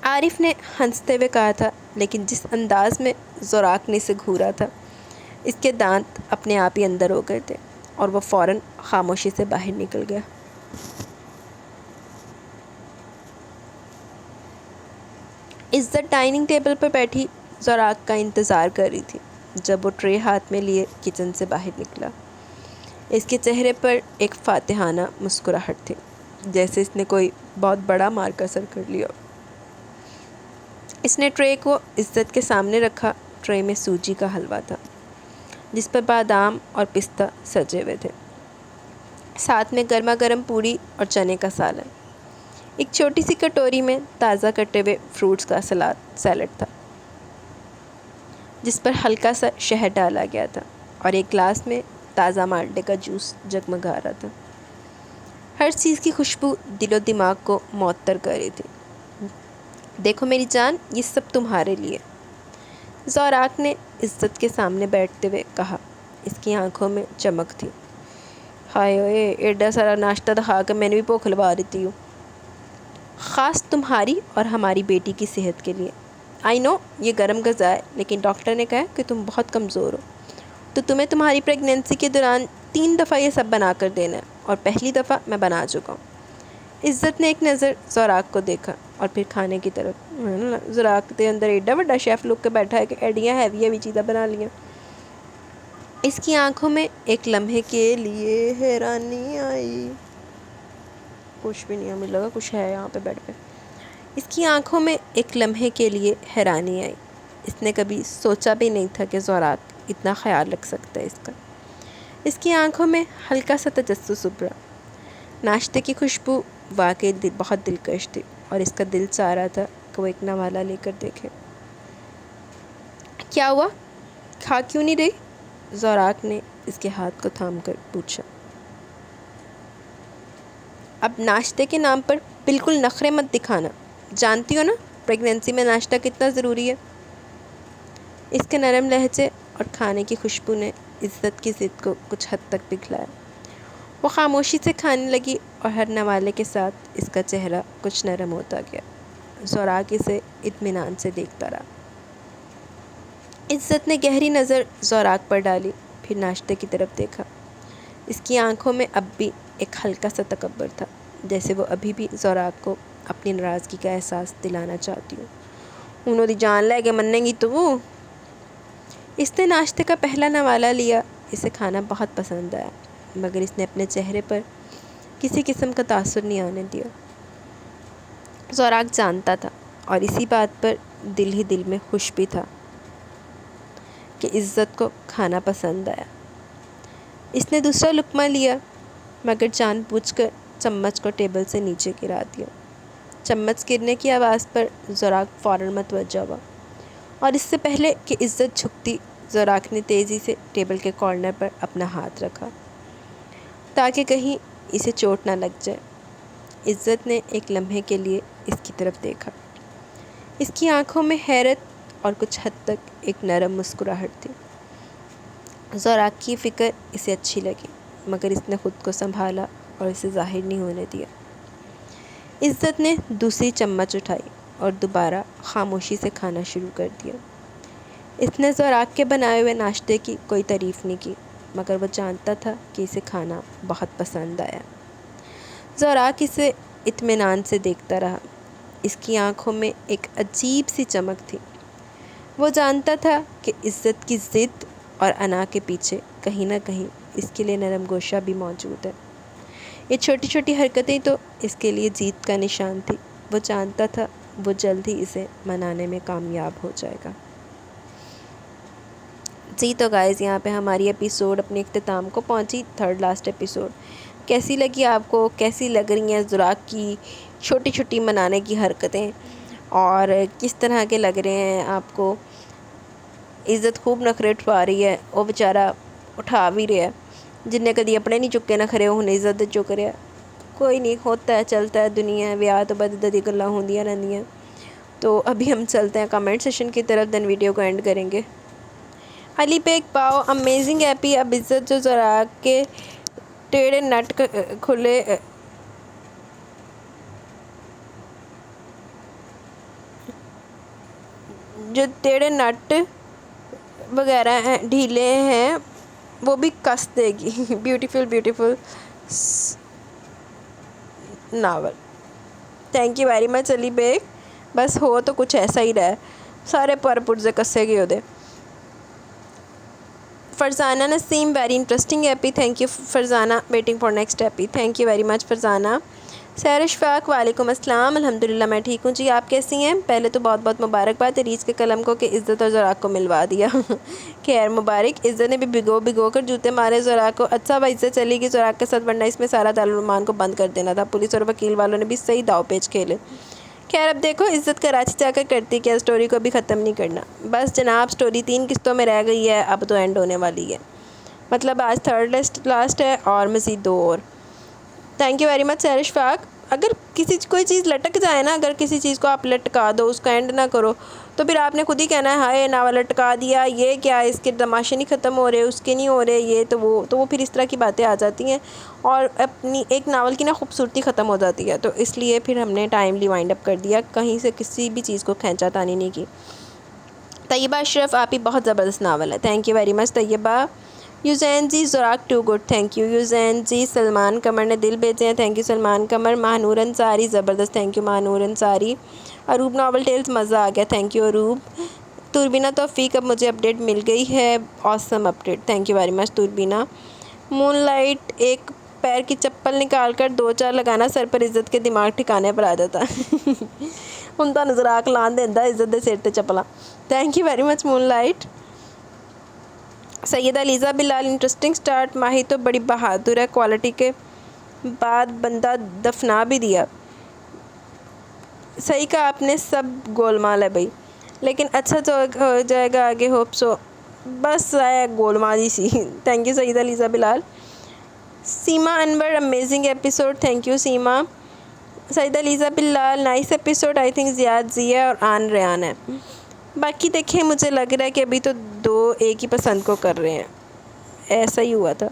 عارف نے ہنستے ہوئے کہا تھا، لیکن جس انداز میں زوراق نے اسے گھورا تھا، اس کے دانت اپنے آپ ہی اندر ہو گئے تھے اور وہ فوراً خاموشی سے باہر نکل گیا۔ عزت ڈائننگ ٹیبل پر بیٹھی زوراق کا انتظار کر رہی تھی۔ جب وہ ٹرے ہاتھ میں لیے کچن سے باہر نکلا، اس کے چہرے پر ایک فاتحانہ مسکراہٹ تھی، جیسے اس نے کوئی بہت بڑا مارکر کر لیا۔ اس نے ٹرے کو عزت کے سامنے رکھا۔ ٹرے میں سوجی کا حلوہ تھا، جس پر بادام اور پستہ سجے ہوئے تھے، ساتھ میں گرما گرم پوری اور چنے کا سالن۔ ایک چھوٹی سی کٹوری میں تازہ کٹے ہوئے فروٹس کا سیلڈ تھا، جس پر ہلکا سا شہد ڈالا گیا تھا، اور ایک گلاس میں تازہ مالٹے کا جوس جگمگا رہا تھا۔ ہر چیز کی خوشبو دل و دماغ کو معطر کر رہی تھی۔ دیکھو میری جان، یہ سب تمہارے لیے، زوراق نے عزت کے سامنے بیٹھتے ہوئے کہا۔ اس کی آنکھوں میں چمک تھی۔ ہائے ہوئے، ایڈا سارا ناشتہ دکھا کے میں نے بھی بھوک لگا دیتی ہوں، خاص تمہاری اور ہماری بیٹی کی صحت کے لیے۔ آئی نو یہ گرم غذا ہے، لیکن ڈاکٹر نے کہا کہ تم بہت کمزور ہو، تو تمہیں تمہاری پریگنینسی کے دوران 3 دفعہ یہ سب بنا کر دینا ہے، اور پہلی دفعہ میں بنا چکا ہوں۔ عزت نے ایک نظر زوراق کو دیکھا اور پھر کھانے کی طرف۔ زوراق کے اندر ایڈا بڑا شیف لوگ کے بیٹھا ہے کہ ایڈیاں ہیوی چیزیں بنا لیا۔ اس کی آنکھوں میں ایک لمحے کے لیے حیرانی آئی۔ کچھ بھی نہیں ہمیں لگا کچھ ہے یہاں پہ بیڈ پہ۔ اس کی آنکھوں میں ایک لمحے کے لیے حیرانی آئی۔ اس نے کبھی سوچا بھی نہیں تھا کہ زوراق اتنا خیال رکھ سکتا ہے اس کا۔ اس کی آنکھوں میں ہلکا سا تجسس ابھرا۔ ناشتے کی خوشبو واقعی بہت دلکش تھی، اور اس کا دل چاہ رہا تھا کہ وہ ایک نوالہ لے کر دیکھے۔ کیا ہوا؟ کھا کیوں نہیں رہی؟ زوراق نے اس کے ہاتھ کو تھام کر پوچھا۔ اب ناشتے کے نام پر بالکل نخرے مت دکھانا، جانتی ہو نا پریگنینسی میں ناشتہ کتنا ضروری ہے۔ اس کے نرم لہجے اور کھانے کی خوشبو نے عزت کی ضد کو کچھ حد تک پگھلایا۔ وہ خاموشی سے کھانے لگی، اور ہر نوالے کے ساتھ اس کا چہرہ کچھ نرم ہوتا گیا۔ زوراق اسے اطمینان سے دیکھتا رہا۔ عزت نے گہری نظر زوراق پر ڈالی، پھر ناشتے کی طرف دیکھا۔ اس کی آنکھوں میں اب بھی ایک ہلکا سا تکبر تھا، جیسے وہ ابھی بھی زوراق کو اپنی ناراضگی کا احساس دلانا چاہتی ہوں۔ انہوں دی جان لے کے منیں گی تو وہ۔ اس نے ناشتے کا پہلا نوالہ لیا۔ اسے کھانا بہت پسند آیا، مگر اس نے اپنے چہرے پر کسی قسم کا تاثر نہیں آنے دیا۔ زوراق جانتا تھا، اور اسی بات پر دل ہی دل میں خوش بھی تھا کہ عزت کو کھانا پسند آیا۔ اس نے دوسرا لقمہ لیا، مگر جان بوجھ کر چمچ کو ٹیبل سے نیچے گرا دیا۔ چمچ گرنے کی آواز پر زوراق فوراً متوجہ ہوا، اور اس سے پہلے کہ عزت جھکتی، زوراق نے تیزی سے ٹیبل کے کارنر پر اپنا ہاتھ رکھا تاکہ کہیں اسے چوٹ نہ لگ جائے۔ عزت نے ایک لمحے کے لیے اس کی طرف دیکھا۔ اس کی آنکھوں میں حیرت اور کچھ حد تک ایک نرم مسکراہٹ تھی۔ زوراق کی فکر اسے اچھی لگی، مگر اس نے خود کو سنبھالا اور اسے ظاہر نہیں ہونے دیا۔ عزت نے دوسری چمچ اٹھائی اور دوبارہ خاموشی سے کھانا شروع کر دیا۔ اس نے زوراق کے بنائے ہوئے ناشتے کی کوئی تعریف نہیں کی، مگر وہ جانتا تھا کہ اسے کھانا بہت پسند آیا۔ زوراق اسے اطمینان سے دیکھتا رہا۔ اس کی آنکھوں میں ایک عجیب سی چمک تھی۔ وہ جانتا تھا کہ عزت کی ضد اور انا کے پیچھے کہیں نہ کہیں اس کے لیے نرم گوشہ بھی موجود ہے۔ یہ چھوٹی چھوٹی حرکتیں تو اس کے لیے جیت کا نشان تھی۔ وہ جانتا تھا وہ جلد ہی اسے منانے میں کامیاب ہو جائے گا۔ جی تو گائز، یہاں پہ ہماری ایپیسوڈ اپنے اختتام کو پہنچی، تھرڈ لاسٹ ایپیسوڈ۔ کیسی لگی آپ کو؟ کیسی لگ رہی ہیں زوراق کی چھوٹی چھوٹی منانے کی حرکتیں، اور کس طرح کے لگ رہے ہیں آپ کو؟ عزت خوب نخرے اٹھوا رہی ہے، وہ بیچارہ اٹھا بھی رہا ہے۔ جنہیں کدی اپنے نہیں چکے نخرے، وہ عزت دے چک رہا ہے۔ کوئی نہیں، ہوتا ہے، چلتا ہے دنیا ہے، ویاہ تو بددی گلاں ہوندیاں رہندیاں۔ تو ابھی ہم چلتے ہیں کمنٹ سیشن کی طرف، دین ویڈیو کو اینڈ کریں گے۔ علی بیگ پاؤ امیزنگ ایپی۔ اب عزت جو زوراق کے ٹیڑھے نٹ کھلے جو ٹیڑھے نٹ وغیرہ ہیں، ڈھیلے ہیں، وہ بھی کس دے گی۔ Beautiful novel. Thank you very much Ali Baig. بس ہو تو کچھ ایسا ہی رہا ہے، سارے پر پرزے کسے گئے ہوتے۔ فرزانہ نسیم، ویری انٹرسٹنگ ایپی۔ Thank you Farzana, waiting for next ایپی۔ Thank you very much Farzana. سیر اشفاق، وعلیکم السلام، الحمدللہ میں ٹھیک ہوں جی، آپ کیسی ہیں؟ پہلے تو بہت بہت مبارکباد ریچ کے قلم کو کہ عزت اور زوراق کو ملوا دیا۔ خیر مبارک۔ عزت نے بھی بھگو کر جوتے مارے زوراق کو۔ اچھا بھائی، عزت چلی گئی زوراق کے ساتھ، ورنہ اس میں سارا دارالعلومان کو بند کر دینا تھا۔ پولیس اور وکیل والوں نے بھی صحیح داؤ پیچ کھیلے۔ خیر اب دیکھو عزت کراچی جا کر کرتی کیا، سٹوری کو بھی ختم نہیں کرنا۔ بس جناب، سٹوری 3 قسطوں میں رہ گئی ہے، اب تو اینڈ ہونے والی ہے۔ مطلب آج تھرڈ لاسٹ ہے اور مزید 2 اور۔ تھینک یو ویری مچ سیر اشفاق۔ اگر کوئی چیز لٹک جائے نا، اگر کسی چیز کو آپ لٹکا دو، اس کا اینڈ نہ کرو، تو پھر آپ نے خود ہی کہنا ہے ہائے ناول لٹکا دیا، یہ کیا، اس کے تماشے نہیں ختم ہو رہے، اس کے نہیں ہو رہے، یہ تو وہ پھر اس طرح کی باتیں آ جاتی ہیں، اور اپنی ایک ناول کی نا خوبصورتی ختم ہو جاتی ہے۔ تو اس لیے پھر ہم نے ٹائملی وائنڈ اپ کر دیا، کہیں سے کسی بھی چیز کو کھینچا تانی نہیں کی۔ طیبہ اشرف، آپ ہی بہت زبردست ناول ہے۔ Thank you very much Tayyaba. Yuzain ji, زوراق too good. Thank you Yuzain ji. Salman Qamar نے دل بھیجے ہیں، تھینک یو سلمان قمر۔ ماہنور انصاری، زبردست، thank you Mahnoor Ansari. Aroob novel tales, مزہ آ گیا، تھینک یو اروب۔ توربینہ توفیق، اب مجھے اپڈیٹ مل گئی ہے، awesome update, thank you very much Turbina. Moonlight, ایک پیر کی چپل نکال کر 2-4 لگانا سر پر عزت کے دماغ ٹھکانے پر آ جاتا۔ ان کا زوراق لان دیندہ عزت دے سر تے چپلاں۔ Thank you very much moonlight. Syeda Liza Bilal, interesting start. Mahi تو بڑی بہادر ہے، کوالٹی کے بعد بندہ دفنا بھی دیا۔ صحیح کہا آپ نے، سب گولمال ہے بھائی، لیکن اچھا جو ہو جائے گا آگے، ہوپ سو۔ بس ہے گولمال ہی سی۔ Thank you Syeda Liza Bilal. Seema Anwar, amazing episode, thank you Seema. Syeda Liza Bilal, nice episode, I think Ziyad Zia اور آن ریان ہے۔ باقی دیکھیں، مجھے لگ رہا ہے کہ ابھی تو 2 ایک ہی پسند کو کر رہے ہیں، ایسا ہی ہوا تھا۔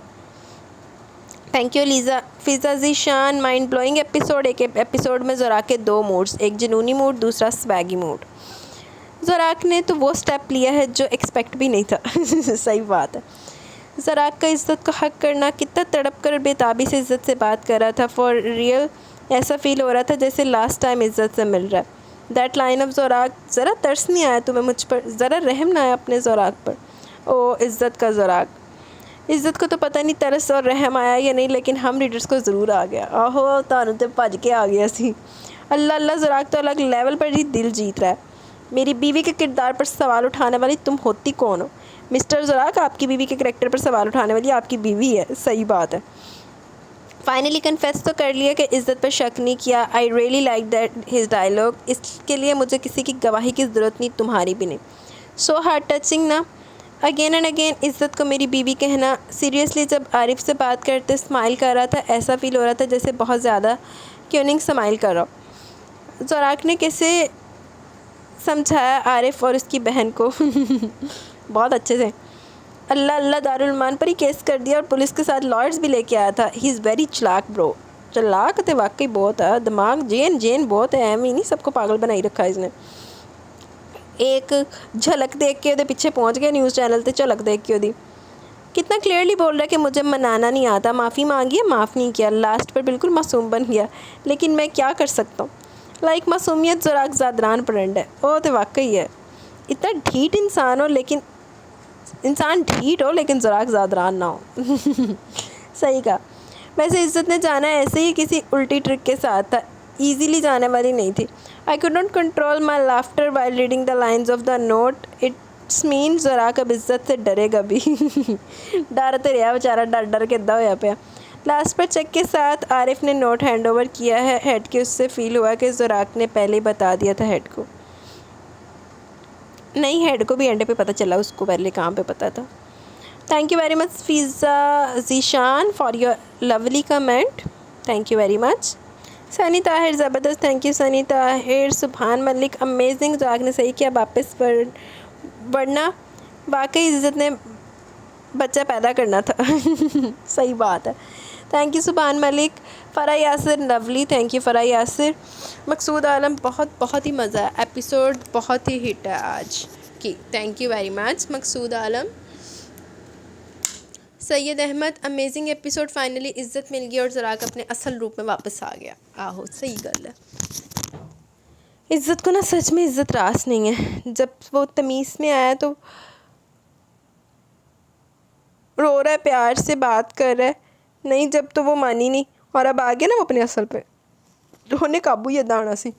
Thank you Lisa. فضا ذیشان، مائنڈ بلوئنگ ایپیسوڈ۔ ایک ایپیسوڈ میں زوراق کے 2 موڈز، ایک جنونی موڈ، دوسرا سویگی موڈ۔ زوراق نے تو وہ سٹیپ لیا ہے جو ایکسپیکٹ بھی نہیں تھا۔ صحیح بات ہے۔ زوراق کا عزت کو حق کرنا، کتنا تڑپ کر بےتابی سے عزت سے بات کر رہا تھا، فار ریئل ایسا فیل ہو رہا تھا جیسے لاسٹ ٹائم عزت سے مل رہا ہے۔ دیٹ لائن آف زوراق، ذرا ترس نہیں آیا تمہیں مجھ پر، ذرا رحم نہ آیا اپنے زوراق پر؟ او عزت کا زوراق۔ عزت کو تو پتہ نہیں ترس اور رحم آیا یا نہیں، لیکن ہم ریڈرز کو ضرور آ گیا۔ آہو تانوں تے بھج کے آ گیا سی۔ اللہ اللہ، زوراق تو الگ لیول پر ہی دل جیت رہا ہے۔ میری بیوی کے کردار پر سوال اٹھانے والی تم ہوتی کون ہو؟ مسٹر زوراق، آپ کی بیوی کے کریکٹر پر سوال اٹھانے والی آپ کی بیوی ہے، صحیح بات ہے۔ فائنلی کنفیس تو کر لیا کہ عزت پر شک نہیں کیا۔ I really like that his dialogue. اس کے لیے مجھے کسی کی گواہی کی ضرورت نہیں، تمہاری بھی نہیں۔ سو ہارٹ ٹچنگ نا۔ اگین اینڈ اگین عزت کو میری بیوی کہنا۔ سیریسلی جب عارف سے بات کرتے اسمائل کر رہا تھا، ایسا فیل ہو رہا تھا جیسے بہت زیادہ کیوننگ اسمائل کر رہا ہو۔ زوراق نے کیسے سمجھایا عارف اور اس کی بہن کو بہت اچھے سے. اللہ اللہ دارالمان پر ہی کیس کر دیا اور پولیس کے ساتھ لائرز بھی لے کے آیا تھا. ہی از ویری چلاک برو. چلاک تو واقعی بہت ہے. دماغ جین بہت ہے. ایم ہی نہیں سب کو پاگل بنائی رکھا ہے اس نے. ایک جھلک دیکھ کے وہ پیچھے پہنچ گیا نیوز چینل تے. جھلک دیکھ کے وہ کتنا کلیئرلی بول رہا ہے کہ مجھے منانا نہیں آتا. معافی مانگی ہے, معاف نہیں کیا. لاسٹ پر بالکل معصوم بن گیا. لیکن میں کیا کر سکتا ہوں. لائک معصومیت زراق زادران پرنڈ ہے. وہ تو واقعی ہے. اتنا ڈھیٹ انسان ہو لیکن زراق زادران نہ ہو. صحیح کہا. ویسے عزت نے جانا ایسے ہی کسی الٹی ٹرک کے ساتھ تھا. ایزیلی جانے والی نہیں تھی. I could not control my laughter while reading the lines of the note. It's mean زراق اب عزت سے ڈرے گا بھی. ڈرتے رہا بیچارہ, ڈر کے ادا ہویا پیا. لاسٹ پر چیک کے ساتھ عارف نے نوٹ ہینڈ اوور کیا ہے ہیڈ کے. اس سے فیل ہوا کہ زراق نے پہلے ہی بتا دیا تھا ہیڈ کو. نہیں, ہیڈ کو بھی اینڈ پہ پتہ چلا, اس کو پہلے کام پہ پتہ تھا. Thank you very much Faiza Zeeshan for your lovely comment. Thank you very much. Sunny Tahir زبردست. Thank you Sunny Tahir. Subhan Malik amazing. زراق نے صحیح کیا واپس ورنہ واقعی عزت نے بچہ پیدا کرنا تھا. صحیح بات ہے. تھینک یو سبحان ملک. فرح یاسر لولی. تھینک یو فرح یاسر. مقصود عالم بہت ہی مزہ ہے. ایپیسوڈ بہت ہی ہٹ ہے آج کی. Thank you very much Maqsood Alam. Syed Ahmed amazing episode. Finally عزت مل گئی اور زراق اپنے اصل روپ میں واپس آ گیا. آہو صحیح گل ہے. عزت کو نا سچ میں عزت راس نہیں ہے. جب وہ تمیز میں آیا تو رو رہا ہے, پیار سے بات کر رہا ہے. نہیں, جب تو وہ مانی نہیں اور اب آ گیا نا وہ اپنے اصل پہ, ہونے قابو ہی دانا سی.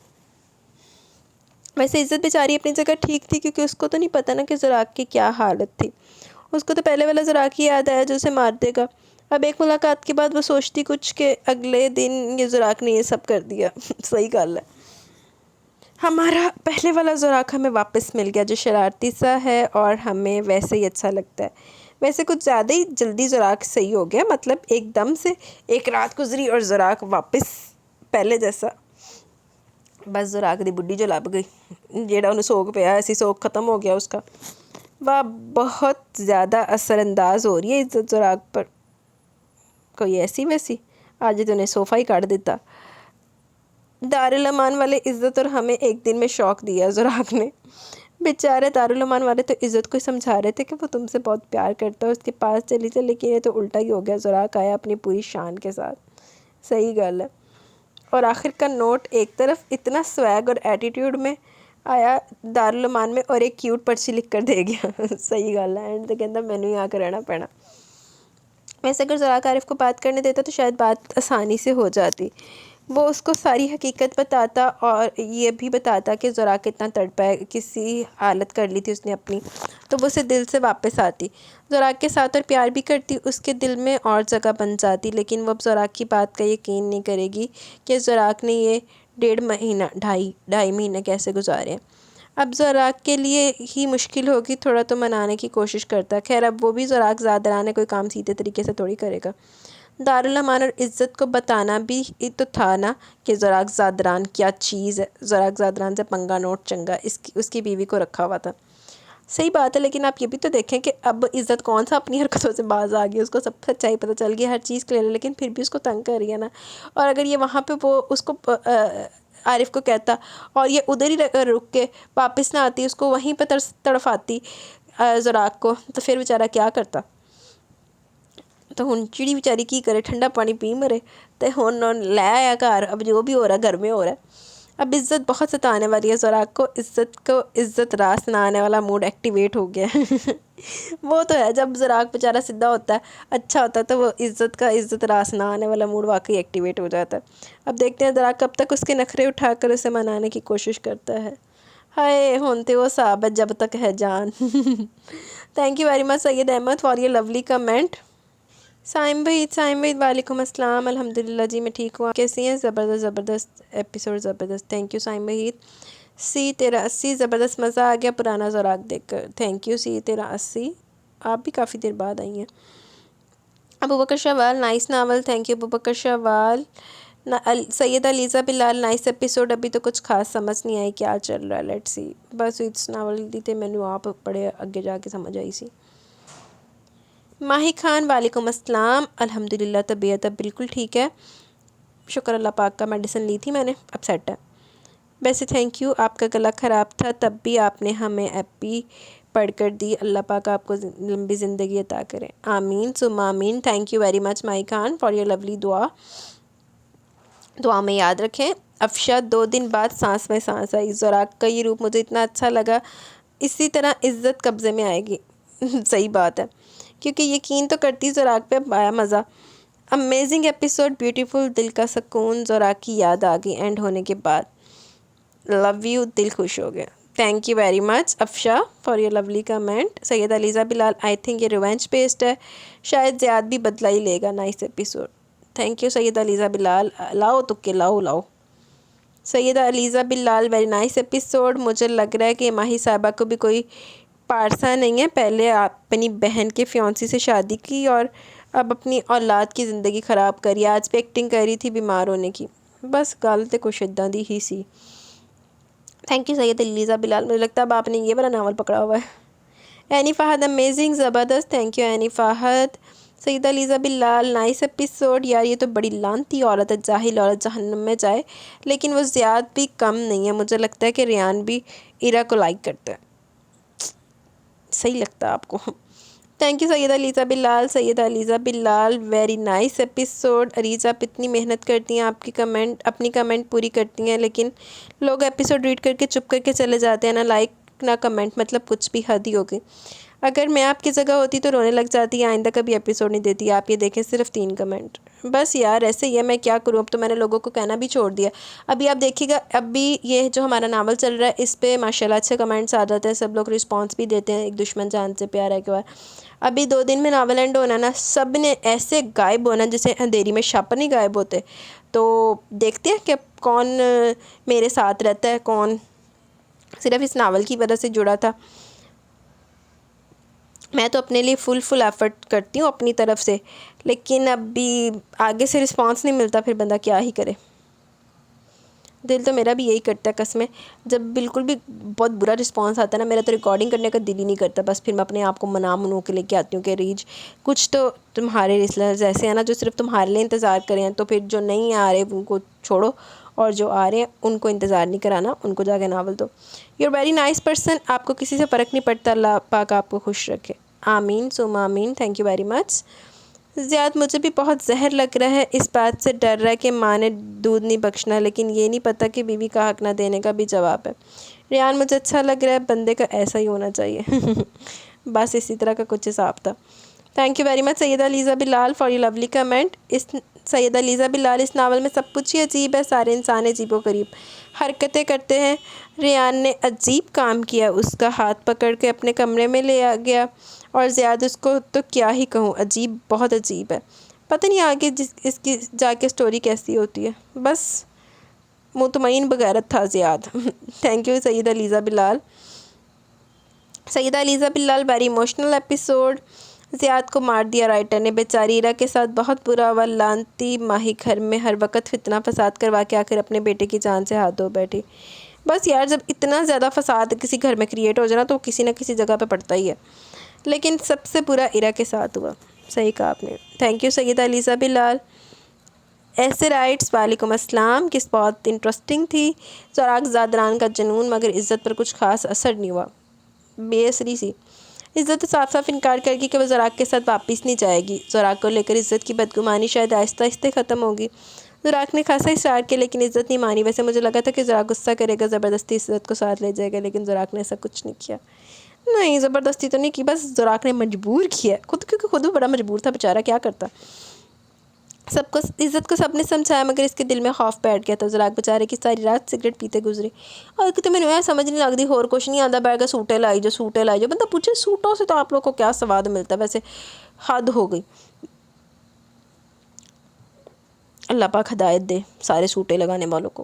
ویسے عزت بیچاری اپنی جگہ ٹھیک تھی کیونکہ اس کو تو نہیں پتہ نا کہ زراق کی کیا حالت تھی. اس کو تو پہلے والا زراق ہی یاد آیا جو اسے مار دے گا. اب ایک ملاقات کے بعد وہ سوچتی کچھ کہ اگلے دن یہ زراق نے یہ سب کر دیا. صحیح گل ہے. ہمارا پہلے والا زراق ہمیں واپس مل گیا جو شرارتی سا ہے اور ہمیں ویسے ہی اچھا لگتا ہے. ویسے کچھ زیادہ ہی جلدی زراق صحیح ہو گیا. مطلب ایک دم سے ایک رات گزری اور زراق واپس پہلے جیسا. بس زراق دی بڈھی جو لب گئی جیڑا انہیں سوگ پیا, ایسی سوگ ختم ہو گیا اس کا. وہ بہت زیادہ اثر انداز ہو رہی ہے عزت زراق پر. کوئی ایسی ویسی آج تو انہیں صوفہ ہی کاٹ دیتا. دارالامان والے عزت اور ہمیں ایک دن میں شوق دیا زراق نے. بیچارے دارالامان والے تو عزت کو سمجھا رہے تھے کہ وہ تم سے بہت پیار کرتا ہے, اس کے پاس چلی چلے, لیکن یہ تو الٹا ہی ہو گیا. زراق آیا اپنی پوری شان کے ساتھ. صحیح گل ہے. اور آخر کا نوٹ ایک طرف اتنا سویگ اور ایٹیٹیوڈ میں آیا دارالامان میں, اور ایک کیوٹ پرچی لکھ کر دے گیا. صحیح گل ہے. اینڈ تو کہتا مینوں ہی آ کے رہنا پینا. ویسے اگر زراق عارف کو بات کرنے دیتا تو شاید بات آسانی سے ہو جاتی. وہ اس کو ساری حقیقت بتاتا اور یہ بھی بتاتا کہ زراق اتنا تڑپا ہے, کسی حالت کر لی تھی اس نے اپنی, تو وہ اسے دل سے واپس آتی. زراق کے ساتھ اور پیار بھی کرتی, اس کے دل میں اور جگہ بن جاتی. لیکن وہ اب زراق کی بات کا یقین نہیں کرے گی کہ زراق نے یہ 1.5 مہینہ کیسے گزارے ہیں. اب زراق کے لیے ہی مشکل ہوگی. تھوڑا تو منانے کی کوشش کرتا. خیر اب وہ بھی زراق زادران ہے, کوئی کام سیدھے طریقے سے تھوڑی کرے گا. دارالامان اور عزت کو بتانا بھی تو تھا نا کہ زراق زادران کیا چیز ہے. زراق زادران سے پنگا نوٹ چنگا. اس کی بیوی کو رکھا ہوا تھا. صحیح بات ہے, لیکن آپ یہ بھی تو دیکھیں کہ اب عزت کون سا اپنی حرکتوں سے باز آ گئی. اس کو سب سچائی پتہ چل گئی, ہر چیز کلیئر ہے, لیکن پھر بھی اس کو تنگ کر رہی ہے نا. اور اگر یہ وہاں پہ وہ اس کو عارف کو کہتا اور یہ ادھر ہی رک کے واپس نہ آتی, اس کو وہیں پہ تڑفاتی زراق کو, تو پھر بیچارہ کیا کرتا. تو ہن چڑی بیچاری کی کرے, ٹھنڈا پانی پی مرے. تو ہن لے آیا گھر. اب جو بھی ہو رہا ہے گھر میں ہو رہا ہے. اب عزت بہت ستانے والی ہے زراق کو. عزت راس نہ آنے والا موڈ ایکٹیویٹ ہو گیا ہے. وہ تو ہے, جب زراق بیچارہ سدھا ہوتا ہے, اچھا ہوتا ہے, تو وہ عزت راس نہ آنے والا موڈ واقعی ایکٹیویٹ ہو جاتا ہے. اب دیکھتے ہیں زراق کب تک اس کے نخرے اٹھا کر اسے منانے کی کوشش کرتا ہے. ہائے ہونتے وہ صاحب ہے جب تک ہے جان. Thank you very much Syed Ahmed for your lovely comment. Saim بھائی وعلیکم السلام. الحمدللہ جی میں ٹھیک ہوں, آپ کیسی ہیں؟ زبردست ایپیسوڈ زبردست. تھینک یو سائم بھائی. C1380 زبردست, مزہ آ گیا پرانا زراق دیکھ کر. تھینک یو C1380, آپ بھی کافی دیر بعد آئی ہیں. Abu Bakr Shawal nice novel. Thank you Abu Bakr Shawal. Syed Aliza Bilal nice episode. ابھی تو کچھ خاص سمجھ نہیں آئی کیا چل رہا ہے, لیٹس سی. بس اس ناول دی تے مینو آپ پڑھے اگے جا کے سمجھ آئی سی. ماہی خان وعلیکم السلام. الحمدللہ طبیعت اب بالکل ٹھیک ہے, شکر اللہ پاک کا. میڈیسن لی تھی میں نے, اب سیٹ ہے. ویسے تھینک یو, آپ کا گلا خراب تھا تب بھی آپ نے ہمیں ایپی پڑھ کر دی. اللہ پاک آپ کو لمبی زندگی عطا کرے, آمین ثم آمین. تھینک یو ویری مچ ماہی خان فار یور لولی دعا میں یاد رکھیں. افشا 2 دن بعد سانس میں سانس آئی. زوراک کا یہ روپ مجھے اتنا اچھا لگا, اسی طرح عزت قبضے میں آئے گی. صحیح بات ہے, کیونکہ یقین تو کرتی زوراک پہ آیا مزہ. امیزنگ ایپیسوڈ, بیوٹیفل, دل کا سکون. زوراک کی یاد آ گئی اینڈ ہونے کے بعد. لو یو, دل خوش ہو گیا. Thank you very much Afsha for your lovely comment. Syed Aliza Bilal I think یہ ریونج بیسڈ ہے, شاید زیاد بھی بدلا ہی لے گا. Nice episode. Thank you Syed Aliza Bilal. لاؤ تکے لاؤ. Syeda Aliza Bilal very nice episode. مجھے لگ رہا ہے کہ ماہی صاحبہ کو بھی کوئی پارسا نہیں ہے. پہلے اپنی بہن کے فیونسی سے شادی کی اور اب اپنی اولاد کی زندگی خراب کری. آج بھی ایکٹنگ کر رہی تھی بیمار ہونے کی, بس گل تے کچھ اداں دی ہی سی. تھینک یو سید علیزہ بلال. مجھے لگتا ہے اب آپ نے یہ والا ناول پکڑا ہوا ہے. اینی فہد امیزنگ, زبردست. Thank you Annie Fahad. Syeda Aliza Bilal nice episode. یار یہ تو بڑی لانتی عورت ہے, جاہل عورت, جہنم میں جائے. لیکن وہ زیاد بھی کم نہیں ہے. مجھے لگتا ہے کہ ریان بھی ایرا کو لائک کرتا ہے. صحیح لگتا ہے آپ کو. Thank you Syeda Aliza Bilal. Syeda Aliza Bilal very nice episode. Areeza آپ اتنی محنت کرتی ہیں, آپ کی اپنی کمنٹ پوری کرتی ہیں, لیکن لوگ ایپیسوڈ ریڈ کر کے چپ کر کے چلے جاتے ہیں. نہ لائک نہ کمنٹ, مطلب کچھ بھی, حد ہی ہو گئی. اگر میں آپ کی جگہ ہوتی تو رونے لگ جاتی. آئندہ کبھی ایپیسوڈ نہیں دیتی. آپ یہ دیکھیں صرف 3 کمنٹ. بس یار ایسے ہی ہے, میں کیا کروں. اب تو میں نے لوگوں کو کہنا بھی چھوڑ دیا. ابھی آپ دیکھیے گا, ابھی یہ جو ہمارا ناول چل رہا ہے اس پہ ماشاءاللہ اچھے کمنٹس آ جاتے ہیں, سب لوگ رسپانس بھی دیتے ہیں. ایک دشمن جان سے پیار ہے کے بعد ابھی 2 دن میں ناول اینڈ ہونا نا, سب نے ایسے غائب ہونا جیسے اندھیری میں شاپر نہیں غائب ہوتے. تو دیکھتے ہیں کہ کون میرے ساتھ رہتا ہے, کون صرف اس ناول کی وجہ سے جڑا تھا. میں تو اپنے لیے فل ایفرٹ کرتی ہوں اپنی طرف سے, لیکن ابھی آگے سے رسپانس نہیں ملتا, پھر بندہ کیا ہی کرے. دل تو میرا بھی یہی کرتا ہے قسمیں, جب بالکل بھی بہت برا رسپانس آتا ہے نا, میرا تو ریکارڈنگ کرنے کا دل ہی نہیں کرتا. بس پھر میں اپنے آپ کو منو کے لے کے آتی ہوں کہ ریج کچھ تو تمہارے لسنرز ایسے ہیں نا جو صرف تمہارے لیے انتظار کریں ہیں, تو پھر جو نہیں آ رہے ان کو چھوڑو, اور جو آ رہے ہیں ان کو انتظار نہیں کرانا, ان کو جا کے ناول دو. You are very nice person. آپ کو کسی سے فرق نہیں پڑتا. اللہ پاک آپ کو خوش رکھے, آمین ثم آمین. تھینک یو ویری مچ. زیاد مجھے بھی بہت زہر لگ رہا ہے, اس بات سے ڈر رہا ہے کہ ماں نے دودھ نہیں بخشنا, لیکن یہ نہیں پتہ کہ بیوی کا حق نہ دینے کا بھی جواب ہے. ریان مجھے اچھا لگ رہا ہے, بندے کا ایسا ہی ہونا چاہیے. بس اسی طرح کا کچھ حساب تھا. Thank you very much Syeda Aliza Bilal for your lovely comment. Syeda Aliza Bilal اس ناول میں سب کچھ ہی عجیب ہے. سارے انسان عجیب و غریب حرکتیں کرتے ہیں. ریان نے عجیب کام کیا, اس کا ہاتھ پکڑ کے اپنے کمرے میں لے گیا, اور زیاد اس کو تو کیا ہی کہوں, عجیب, بہت عجیب ہے. پتہ نہیں آگے اس کی جا کے سٹوری کیسی ہوتی ہے. بس مطمئن بغیرت تھا زیاد. Thank you Syeda Aliza Bilal. Syeda Aliza Bilal very emotional episode. زیاد کو مار دیا رائٹر نے, بیچاری ایرا کے ساتھ بہت برا ہوا. لانتی ماہی گھر میں ہر وقت فتنہ فساد کروا کے آخر اپنے بیٹے کی جان سے ہاتھ دھو بیٹھی. بس یار جب اتنا زیادہ فساد کسی گھر میں کریٹ ہو جائے نا تو کسی نہ کسی جگہ پہ پڑتا ہی ہے, لیکن سب سے برا ایرا کے ساتھ ہوا. صحیح کہا آپ نے. تھینک یو سیدہ علیزہ بلال. ایسے رائٹس وعلیکم السلام. کس بہت انٹرسٹنگ تھی. زوراک زادران کا جنون, مگر عزت پر کچھ خاص اثر نہیں ہوا. بے اثری سی. عزت صاف صاف انکار کر گئی کہ وہ زوراک کے ساتھ واپس نہیں جائے گی. زوراک کو لے کر عزت کی بدگمانی شاید آہستہ آہستہ ختم ہوگی. زوراک نے خاصا اصرار کیا لیکن عزت نہیں مانی. ویسے مجھے لگا تھا کہ زوراک غصہ کرے گا, زبردستی عزت کو ساتھ لے جائے گا, لیکن زوراک نے ایسا کچھ نہیں کیا. نہیں, زبردستی تو نہیں کی, بس زوراک نے مجبور کیا خود, کیونکہ خود وہ بڑا مجبور تھا بیچارہ, کیا کرتا. سب کو عزت کو سب نے سمجھایا, مگر اس کے دل میں خوف بیٹھ گیا تھا. زوراک بیچارے کی ساری رات سگریٹ پیتے گزری. اور کہ تمہیں نہیں سمجھ نہیں لگتی, اور کچھ نہیں آتا بیٹھ گا, سوٹے لائی جو. بندہ پوچھے سوٹوں سے تو آپ لوگ کو کیا سواد ملتا ہے, ویسے حد ہو گئی. اللہ پاک ہدایت دے سارے سوٹے لگانے والوں کو.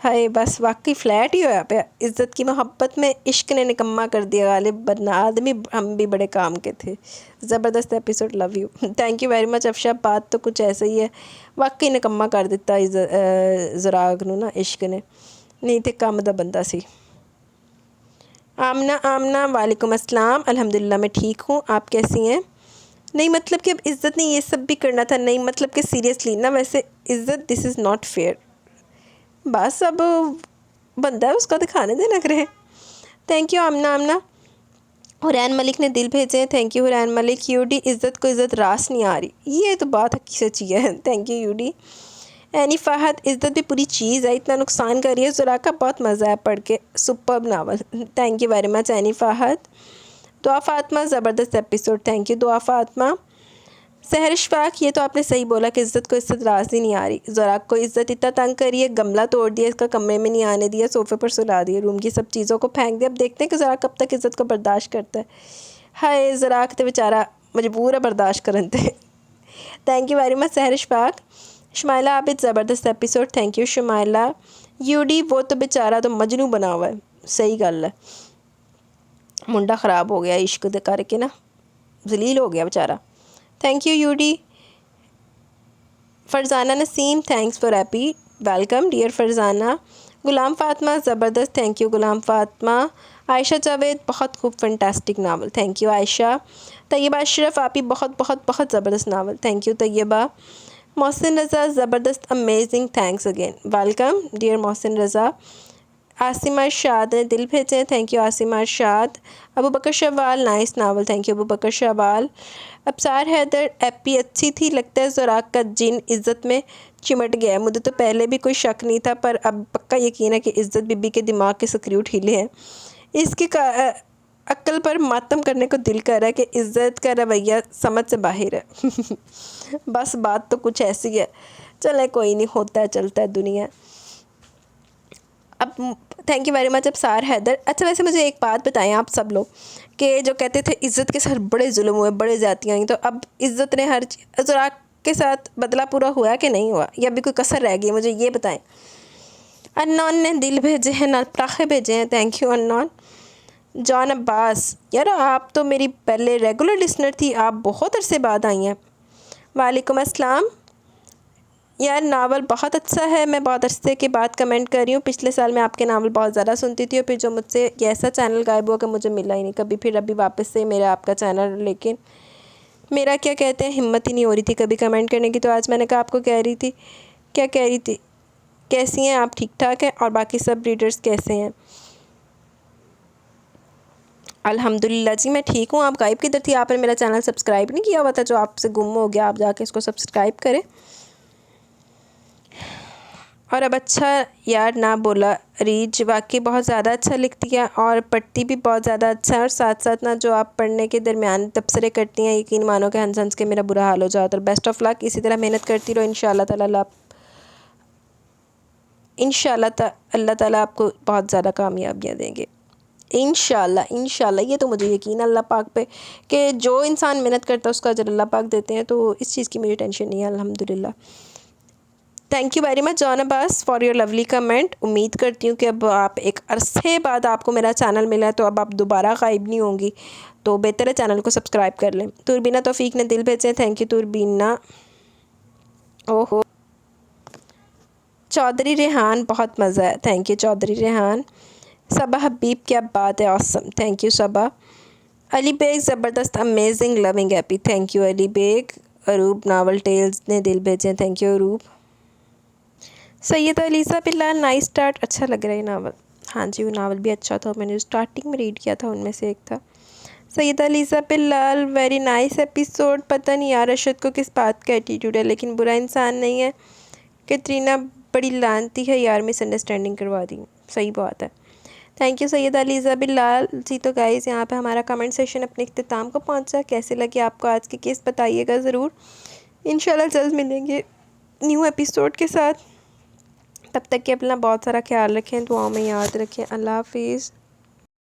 ہائے بس واقعی فلیٹ ہی ہوا پیا. عزت کی محبت میں عشق نے نکما کر دیا غالب، ورنہ آدمی ہم بھی بڑے کام کے تھے. زبردست episode, love you. Thank you very much Afsha. بات تو کچھ ایسا ہی ہے، واقعی نکما کر دیتا زراگ نو نا عشق نے، نہیں تے کام دا بندہ سی. آمنہ وعلیکم السلام. الحمدللہ میں ٹھیک ہوں، آپ کیسی ہیں؟ نہیں مطلب کہ اب عزت نے یہ سب بھی کرنا تھا، نہیں مطلب کہ سیریسلی نا، ویسے عزت دس از ناٹ فیئر. بس اب بندہ ہے اس کا دکھانے دینا کرے. Thank you Amna. حرین ملک نے دل بھیجے، تھینک یو حرین ملک. یو ڈی عزت کو عزت راس نہیں آ رہی، یہ تو بات حقیقی سچی ہے. Thank you U D. Annie Fahad, عزت بھی پوری چیز ہے، اتنا نقصان کر رہی ہے زرا کا، بہت مزہ ہے پڑھ کے، superb novel. Thank you very much Annie Fahad. Dua Fatima, زبردست ایپیسوڈ، تھینک یو دعا فاطمہ. سحر اشفاق، یہ تو آپ نے صحیح بولا کہ عزت کو عزت راضی نہیں آ رہی. زوراق کو عزت اتنا تنگ کری ہے، گملہ توڑ دیا، اس کا کمرے میں نہیں آنے دیا، صوفے پر سلا دیا، روم کی سب چیزوں کو پھینک دیا. اب دیکھتے ہیں کہ زوراق کب تک عزت کو برداشت کرتا ہے. ہائے زوراق تے بیچارہ مجبور ہے برداشت کرن تے. تھینک یو ویری مچ سحر اشفاق. شمائلہ عابد، زبردست episode, thank you Shumaila. U D, وہ تو بیچارہ تو مجنوں بنا ہوا ہے. صحیح گل ہے، منڈا خراب ہو گیا عشق دے کر کے نا، ذلیل ہو گیا بیچارہ. Thank you U D. Farzana Naseem, thanks for ایپی، welcome dear Farzana. Ghulam Fatima, زبردست، تھینک یو غلام فاطمہ. عائشہ جاوید، بہت خوب، fantastic novel, thank you Ayesha. Tayyaba Ashraf, آپ ہی بہت بہت بہت زبردست novel, thank you Tayyaba. Mohsin Raza, زبردست، amazing, thanks again, welcome dear Mohsin Raza. Asma Irshad نے دل بھیجے، thank you Asma Irshad. Abu Bakr Shawal, nice novel, thank you Abu Bakr Shawal. Absar Haider, epi اچھی تھی، لگتا ہے زوراق کا جن عزت میں چمٹ گیا ہے. مجھے تو پہلے بھی کوئی شک نہیں تھا، پر اب پکا یقین ہے کہ عزت بی بی کے دماغ کے سکریو ڈھیلے ہیں. اس کی عقل پر ماتم کرنے کو دل کر رہا ہے کہ عزت کا رویہ سمجھ سے باہر ہے. بس بات تو کچھ ایسی ہے، چلے کوئی نہیں، ہوتا ہے چلتا ہے دنیا. اب thank you very much Absar Haider. اچھا ویسے مجھے ایک بات بتائیں آپ سب لوگ، کہ جو کہتے تھے عزت کے ساتھ بڑے ظلم ہوئے، بڑے زیادتیاں ہوئیں، تو اب عزت نے ہر زوراق کے ساتھ بدلہ پورا ہوا کہ نہیں ہوا، یا ابھی کوئی کسر رہ گئی، مجھے یہ بتائیں. انون نے دل بھیجے ہیں، پراخے بھیجے ہیں، تھینک یو انون. جان عباس، یار آپ تو میری پہلے ریگولر لسنر تھی، آپ بہت عرصے بعد آئی ہیں. وعلیکم السلام. یار ناول بہت اچھا ہے، میں بہت عرصے کے بعد کمنٹ کر رہی ہوں. پچھلے سال میں آپ کے ناول بہت زیادہ سنتی تھی، اور پھر جو مجھ سے یہ ایسا چینل غائب ہوا کہ مجھے ملا ہی نہیں کبھی. پھر ابھی واپس سے میرا آپ کا چینل، لیکن میرا کیا کہتے ہیں ہمت ہی نہیں ہو رہی تھی کبھی کمنٹ کرنے کی. تو آج میں نے کہا آپ کو کہہ رہی تھی، کیا کہہ رہی تھی، کیسی ہیں آپ، ٹھیک ٹھاک ہیں، اور باقی سب ریڈرز کیسے ہیں؟ الحمدللہ جی میں ٹھیک ہوں. آپ غائب کدھر تھی؟ آپ نے میرا چینل سبسکرائب نہیں کیا ہوا تھا جو آپ سے گم ہو گیا، آپ جا کے اس کو سبسکرائب کریں. اور اب اچھا یار نہ بولا ریج، واقعی بہت زیادہ اچھا لکھتی ہے اور پڑھتی بھی بہت زیادہ اچھا ہے، اور ساتھ ساتھ نہ جو آپ پڑھنے کے درمیان تبصرے کرتی ہیں، یقین مانو کہ ہنس ہنس کے میرا برا حال ہو جاتا ہے. بیسٹ آف لک، اسی طرح محنت کرتی رہو، انشاءاللہ تعالیٰ اللہ تعالیٰ آپ کو بہت زیادہ کامیابیاں دیں گے، انشاءاللہ انشاءاللہ. یہ تو مجھے یقین ہے اللہ پاک پہ کہ جو انسان محنت کرتا ہے اس کا اجر اللہ پاک دیتے ہیں، تو اس چیز کی مجھے ٹینشن نہیں ہے الحمدللہ. Thank you very much Jan Abbas for your lovely comment. امید کرتی ہوں کہ اب آپ ایک عرصے بعد آپ کو میرا چینل ملا ہے، تو اب آپ دوبارہ غائب نہیں ہوں گی، تو بہتر ہے چینل کو سبسکرائب کر لیں. توربینہ توفیق نے دل بھیجے، تھینک یو توربینہ. اوہو چودھری ریحان، بہت مزہ ہے، تھینک یو چودھری ریحان. صبا حبیب، کیا بات ہے، awesome, thank you Saba. Ali Baig, زبردست، amazing, long epi, thank you Ali Baig. Uroob novel tales نے دل بھیجے، thank you Uroob. Syeda Aliza Bilal, nice start, اچھا لگ رہا ہے ناول. ہاں جی وہ ناول بھی اچھا تھا، میں نے اسٹارٹنگ میں ریڈ کیا تھا، ان میں سے ایک تھا. سیدہ Aliza Bilal, very nice episode. پتہ نہیں یار ارشد کو کس بات کا ایٹیٹیوڈ ہے، لیکن برا انسان نہیں ہے. کترینہ بڑی لانتی ہے یار، مس انڈرسٹینڈنگ کروا دی. صحیح بات ہے. تھینک یو سیدہ علیزہ بلال جی. تو گائز یہاں پہ ہمارا کمنٹ سیشن اپنے اختتام کو پہنچا. کیسے لگے آپ کو آج کی کیس، بتائیے گا ضرور. انشاءاللہ جلد ملیں گے نیو ایپیسوڈ کے ساتھ. تب تک کہ اپنا بہت سارا خیال رکھیں، دعاؤں میں یاد رکھیں. اللہ حافظ.